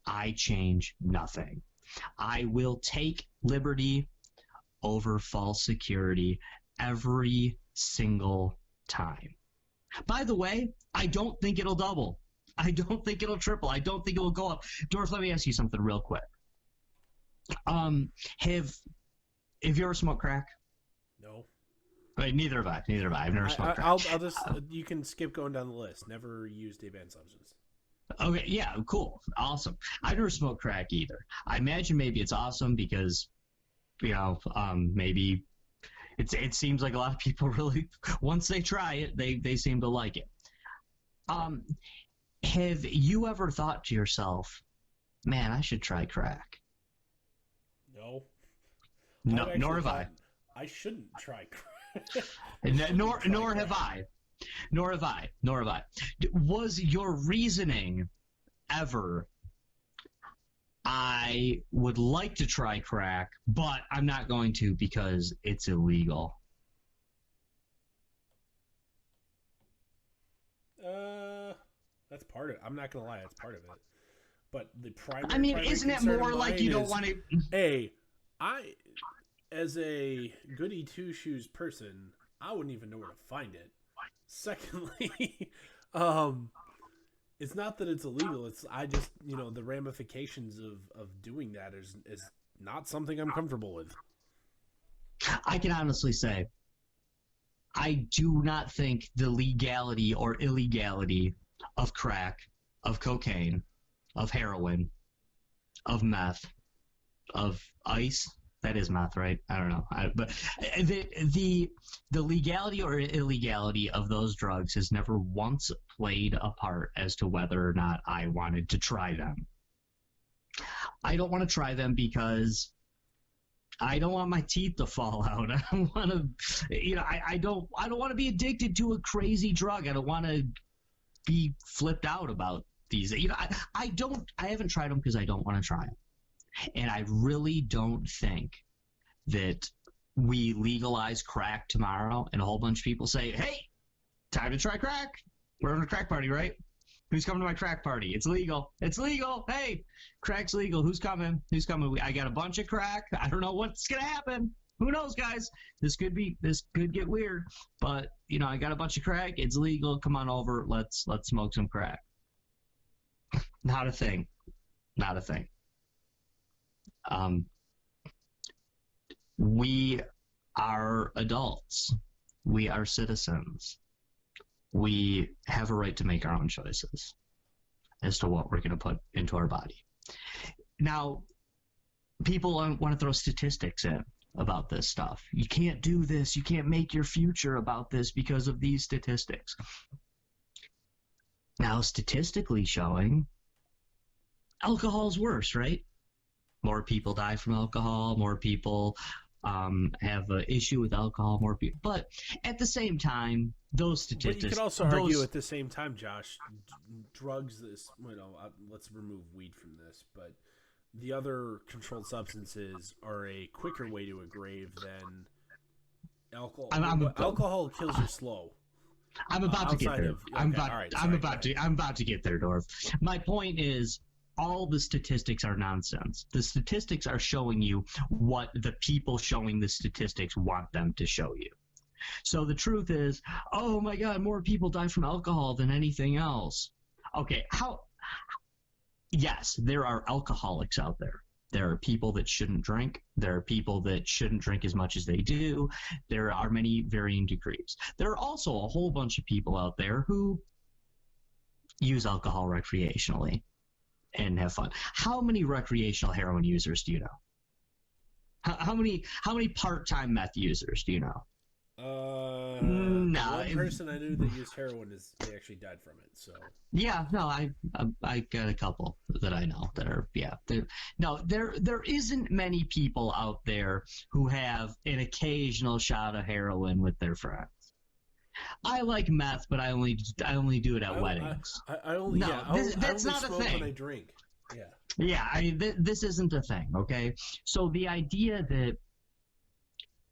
I change nothing. I will take liberty over false security every single time. By the way, I don't think it'll double. I don't think it'll triple. I don't think it will go up. Dorf, let me ask you something real quick. Have you ever smoked crack? No. Right, neither have I. I've never smoked crack. I'll just you can skip going down the list. Never used a banned substance. Okay, yeah, cool, awesome. I've never smoked crack either. I imagine maybe it's awesome because, maybe it seems like a lot of people really, once they try it, they seem to like it. Have you ever thought to yourself, man, I should try crack? No. No, nor have I. I shouldn't try crack. Nor have I. Was your reasoning ever, I would like to try crack, but I'm not going to because it's illegal? That's part of it. I'm not gonna lie, that's part of it. But the I mean, primary isn't it concern of more like mine you don't is, want to? A, I, as a goody two shoes person, I wouldn't even know where to find it. Secondly, um, it's not that it's illegal. It's I just the ramifications of doing that is not something I'm comfortable with. I can honestly say, I do not think the legality or illegality of crack, of cocaine, of heroin, of meth, of ice. That is meth, right? I don't know. But the legality or illegality of those drugs has never once played a part as to whether or not I wanted to try them. I don't want to try them because I don't want my teeth to fall out. I don't want to, I don't want to be addicted to a crazy drug. I don't want to be flipped out about these. I haven't tried them because I don't want to try them. And I really don't think that we legalize crack tomorrow and a whole bunch of people say, hey, time to try crack. We're having a crack party, right? Who's coming to my crack party? It's legal. It's legal. Hey, crack's legal. Who's coming? Who's coming? I got a bunch of crack. I don't know what's going to happen. Who knows, guys? This could get weird. But, I got a bunch of crack. It's legal. Come on over. Let's smoke some crack. Not a thing. Not a thing. We are adults. We are citizens. We have a right to make our own choices as to what we're going to put into our body. Now, people want to throw statistics in about this stuff. You can't do this. You can't make your future about this because of these statistics. Now, statistically showing, alcohol's worse, right? More people die from alcohol. More people have an issue with alcohol. More people, but at the same time, those statistics. But you could also argue at the same time, Josh, drugs. Let's remove weed from this, but the other controlled substances are a quicker way to a grave than alcohol. Alcohol kills you slow. I'm about to get there. I'm about to get there, Dorf. My point is, all the statistics are nonsense. The statistics are showing you what the people showing the statistics want them to show you. So the truth is, oh my God, more people die from alcohol than anything else. Okay, yes, there are alcoholics out there. There are people that shouldn't drink. There are people that shouldn't drink as much as they do. There are many varying degrees. There are also a whole bunch of people out there who use alcohol recreationally and have fun. How many recreational heroin users do you know? How many part-time meth users do you know? No. One person I knew that used heroin they actually died from it. So yeah, no, I got a couple that I know that are there isn't many people out there who have an occasional shot of heroin with their friends. I like meth, but I only do it at weddings. That's not a thing. When I drink. Yeah. Yeah, this isn't a thing. Okay, so the idea that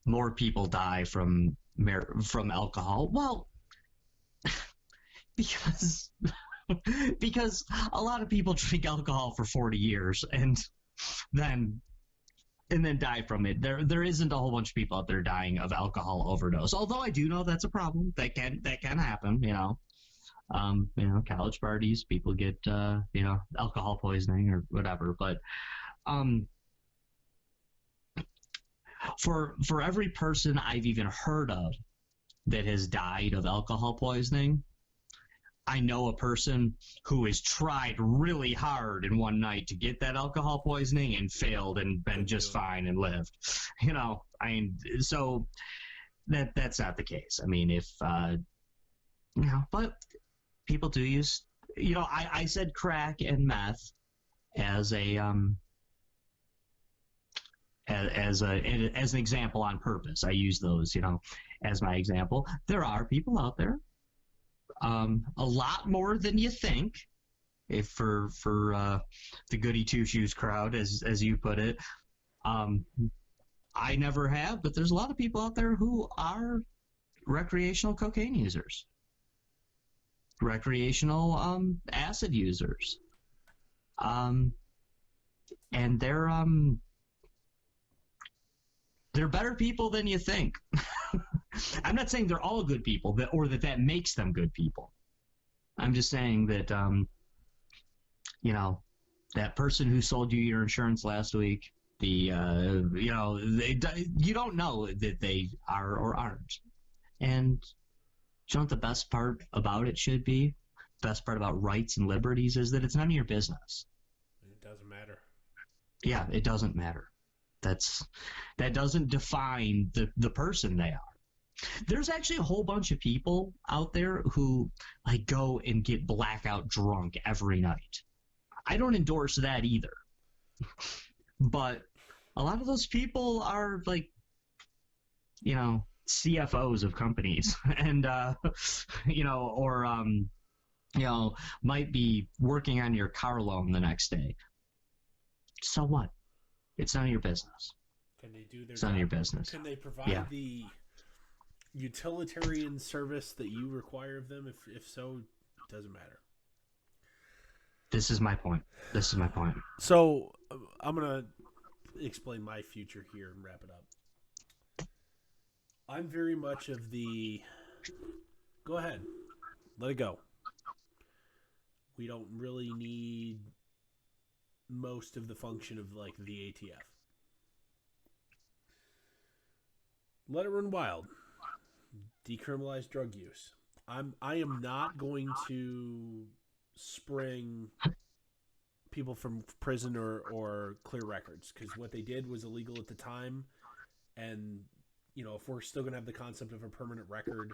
more people die from alcohol, well, because a lot of people drink alcohol for 40 years and then die from it. There isn't a whole bunch of people out there dying of alcohol overdose. Although I do know that's a problem. That can happen. College parties, people get alcohol poisoning or whatever. But for every person I've even heard of that has died of alcohol poisoning, I know a person who has tried really hard in one night to get that alcohol poisoning and failed and been just fine and lived. So that's not the case. I mean, but people do use, I said crack and meth as an example on purpose. I use those, as my example. There are people out there, a lot more than you think, if for the goody two shoes crowd, as you put it. I never have, but there's a lot of people out there who are recreational cocaine users. recreational acid users. And they're better people than you think. I'm not saying they're all good people, or that makes them good people. I'm just saying that that person who sold you your insurance last week, you don't know that they are or aren't. And you know what the best part about it should be? Best part about rights and liberties is that it's none of your business. It doesn't matter. Yeah, it doesn't matter. That doesn't define the person they are. There's actually a whole bunch of people out there who like go and get blackout drunk every night. I don't endorse that either. But a lot of those people are like, CFOs of companies and, might be working on your car loan the next day. So what? It's none of your business. Can they do their It's none of your business. Can they provide the utilitarian service that you require of them? If so, it doesn't matter. This is my point. So I'm going to explain my future here and wrap it up. I'm very much of the go ahead, let it go. We don't really need most of the function of like the ATF. Let it run wild. Decriminalize drug use. I am not going to spring people from prison or clear records, because what they did was illegal at the time, and if we're still going to have the concept of a permanent record,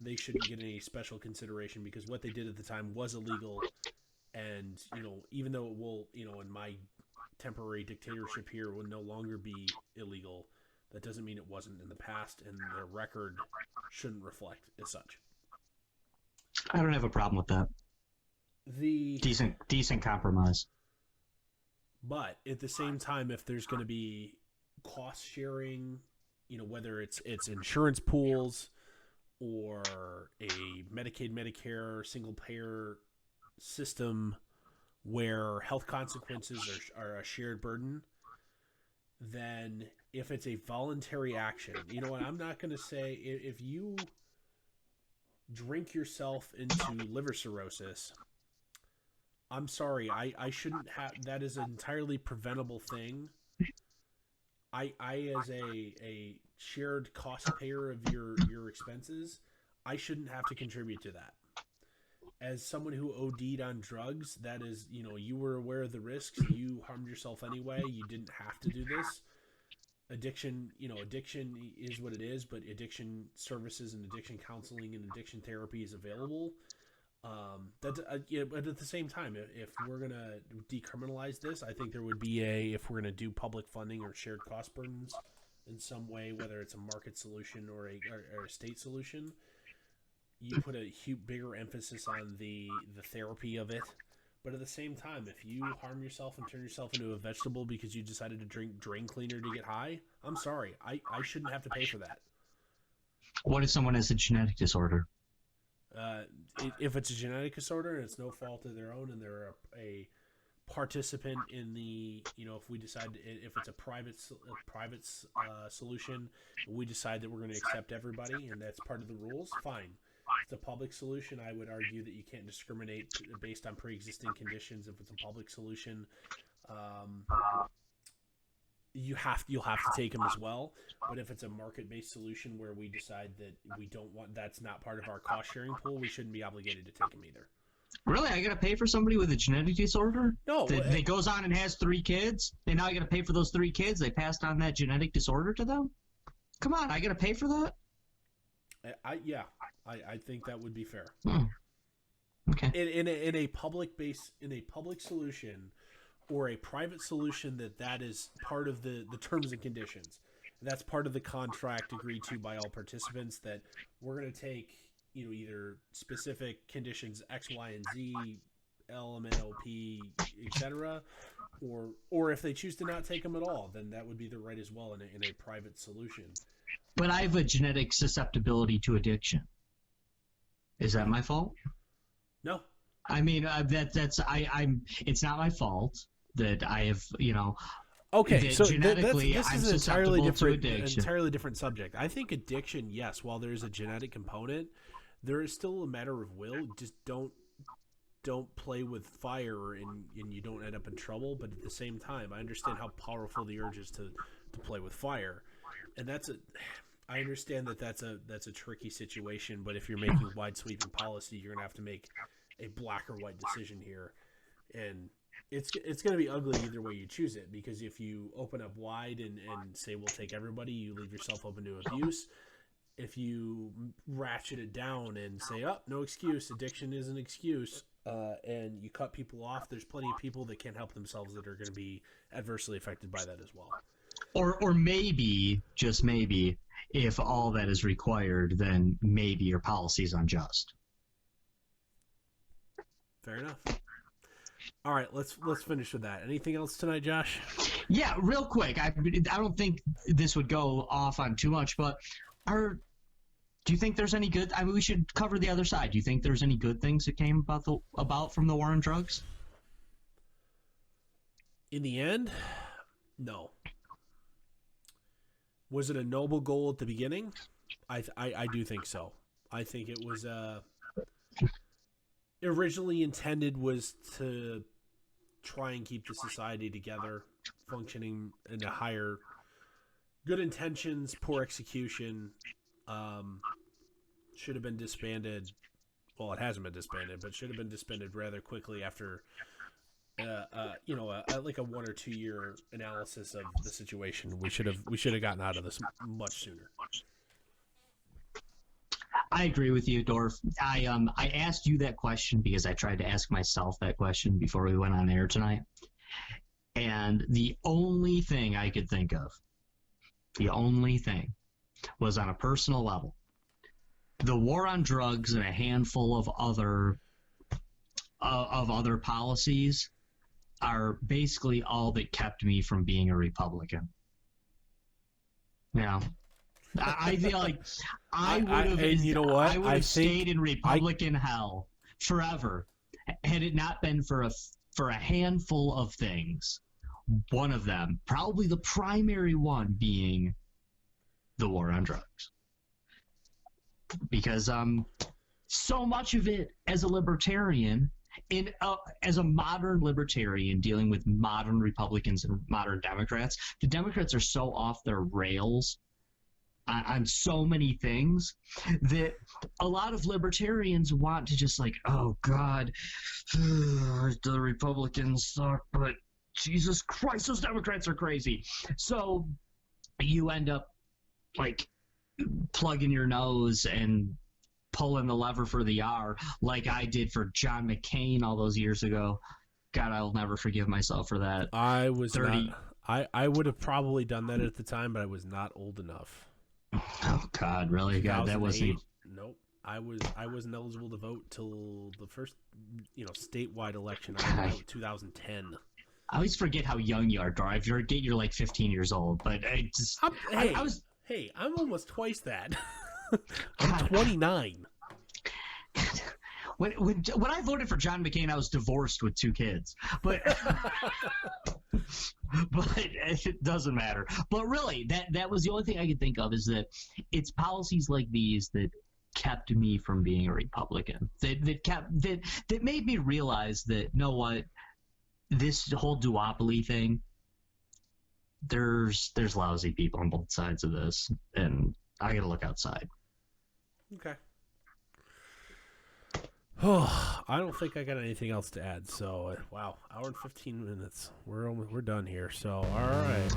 they shouldn't get any special consideration, because what they did at the time was illegal. And even though it will, in my temporary dictatorship here, will no longer be illegal, that doesn't mean it wasn't in the past, and their record shouldn't reflect as such. I don't have a problem with that. The decent compromise. But at the same time, if there's going to be cost sharing, whether it's insurance pools or a Medicaid, Medicare, single payer system where health consequences are a shared burden, then if it's a voluntary action, you know what, I'm not going to say if you drink yourself into liver cirrhosis, I'm sorry, I shouldn't have, that is an entirely preventable thing. I as a shared cost payer of your expenses, I shouldn't have to contribute to that. As someone who OD'd on drugs, that is, you were aware of the risks, you harmed yourself anyway, you didn't have to do this. Addiction is what it is, but addiction services and addiction counseling and addiction therapy is available. But at the same time, if we're going to decriminalize this, I think there would be if we're going to do public funding or shared cost burdens in some way, whether it's a market solution or a state solution, you put a bigger emphasis on the therapy of it. But at the same time, if you harm yourself and turn yourself into a vegetable because you decided to drink drain cleaner to get high, I'm sorry, I shouldn't have to pay for that. What if someone has a genetic disorder? If it's a genetic disorder and it's no fault of their own, and they're a participant in the, if we decide if it's a private solution, we decide that we're going to accept everybody, and that's part of the rules. Fine. If it's a public solution, I would argue that you can't discriminate based on pre-existing conditions. If it's a public solution, you'll have to take them as well. But if it's a market-based solution where we decide that we don't want, that's not part of our cost-sharing pool, we shouldn't be obligated to take them either. Really? I got to pay for somebody with a genetic disorder? No. That goes on and has 3 kids, and now I got to pay for those 3 kids? They passed on that genetic disorder to them? Come on, I got to pay for that? I think that would be fair. Okay. In a public solution or a private solution, that is part of the terms and conditions. That's part of the contract agreed to by all participants, that we're going to take either specific conditions X, Y, and Z, LMNOP, etc., or if they choose to not take them at all, then that would be their right as well in a private solution. But I have a genetic susceptibility to addiction. Is that my fault? No. I mean, I'm. It's not my fault that I have, Okay, that so genetically this I'm is an susceptible to addiction. entirely different subject. I think addiction, yes, while there's a genetic component, there is still a matter of will. Just don't play with fire and you don't end up in trouble. But at the same time, I understand how powerful the urge is to play with fire, and I understand that that's a tricky situation. But if you're making wide sweeping policy, you're gonna have to make a black or white decision here, and it's going to be ugly either way you choose it, because if you open up wide and say we'll take everybody, you leave yourself open to abuse. If you ratchet it down and say, oh, no excuse, addiction is an excuse, and you cut people off, there's plenty of people that can't help themselves that are going to be adversely affected by that as well. Or maybe, just maybe, if all that is required, then maybe your policy is unjust. Fair enough. All right, let's finish with that. Anything else tonight, Josh? Yeah, real quick. I don't think this would go off on too much, but do you think there's any good? I mean, we should cover the other side. Do you think there's any good things that came about from the war on drugs? In the end, no. Was it a noble goal at the beginning? I do think so. I think it was originally intended was to try and keep the society together, functioning in a higher, good intentions, poor execution. Should have been disbanded. Well, it hasn't been disbanded, but should have been disbanded rather quickly after, like a 1 or 2 year analysis of the situation. We should have gotten out of this much sooner. I agree with you, Dorf. I asked you that question because I tried to ask myself that question before we went on air tonight. And the only thing I could think of, was on a personal level. The war on drugs and a handful of other policies are basically all that kept me from being a Republican. Yeah. I feel like I would have. And you know what? I would have stayed in Republican hell forever had it not been for a handful of things. One of them, probably the primary one, being the war on drugs, because so much of it as a libertarian. As a modern libertarian dealing with modern Republicans and modern Democrats, the Democrats are so off their rails on so many things that a lot of libertarians want to just like, oh God, the Republicans suck, but Jesus Christ, those Democrats are crazy. So you end up like plugging your nose and pulling the lever for the R, like I did for John McCain all those years ago. God, I'll never forgive myself for that. I was 30. I would have probably done that at the time, but I was not old enough. Oh God, really? God, that wasn't. Nope. I wasn't eligible to vote till the first, statewide election. 2010. I always forget how young you are, Dorf. You're like 15 years old, but I'm almost twice that. I'm 29. When I voted for John McCain, I was divorced with 2 kids, but it doesn't matter. But really, that was the only thing I could think of, is that it's policies like these that kept me from being a Republican. That made me realize that, you know what, this whole duopoly thing, there's lousy people on both sides of this, and I gotta look outside. Okay. Oh, I don't think I got anything else to add. So, wow, hour and 15 minutes. We're done here. So, all right.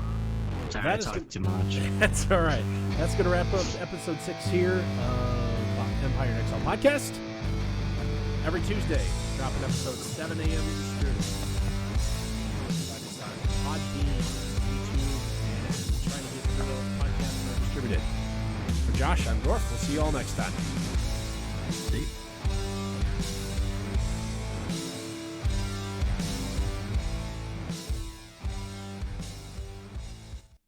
Sorry, I talked too much. That's all right. That's going to wrap up episode 6 here of Empire and Exile podcast. Every Tuesday, dropping episode 7 a.m. Eastern. By this time, Podbean, YouTube, and trying to get through the podcast and distribute it. For Josh, I'm Dorf. We'll see you all next time. See you.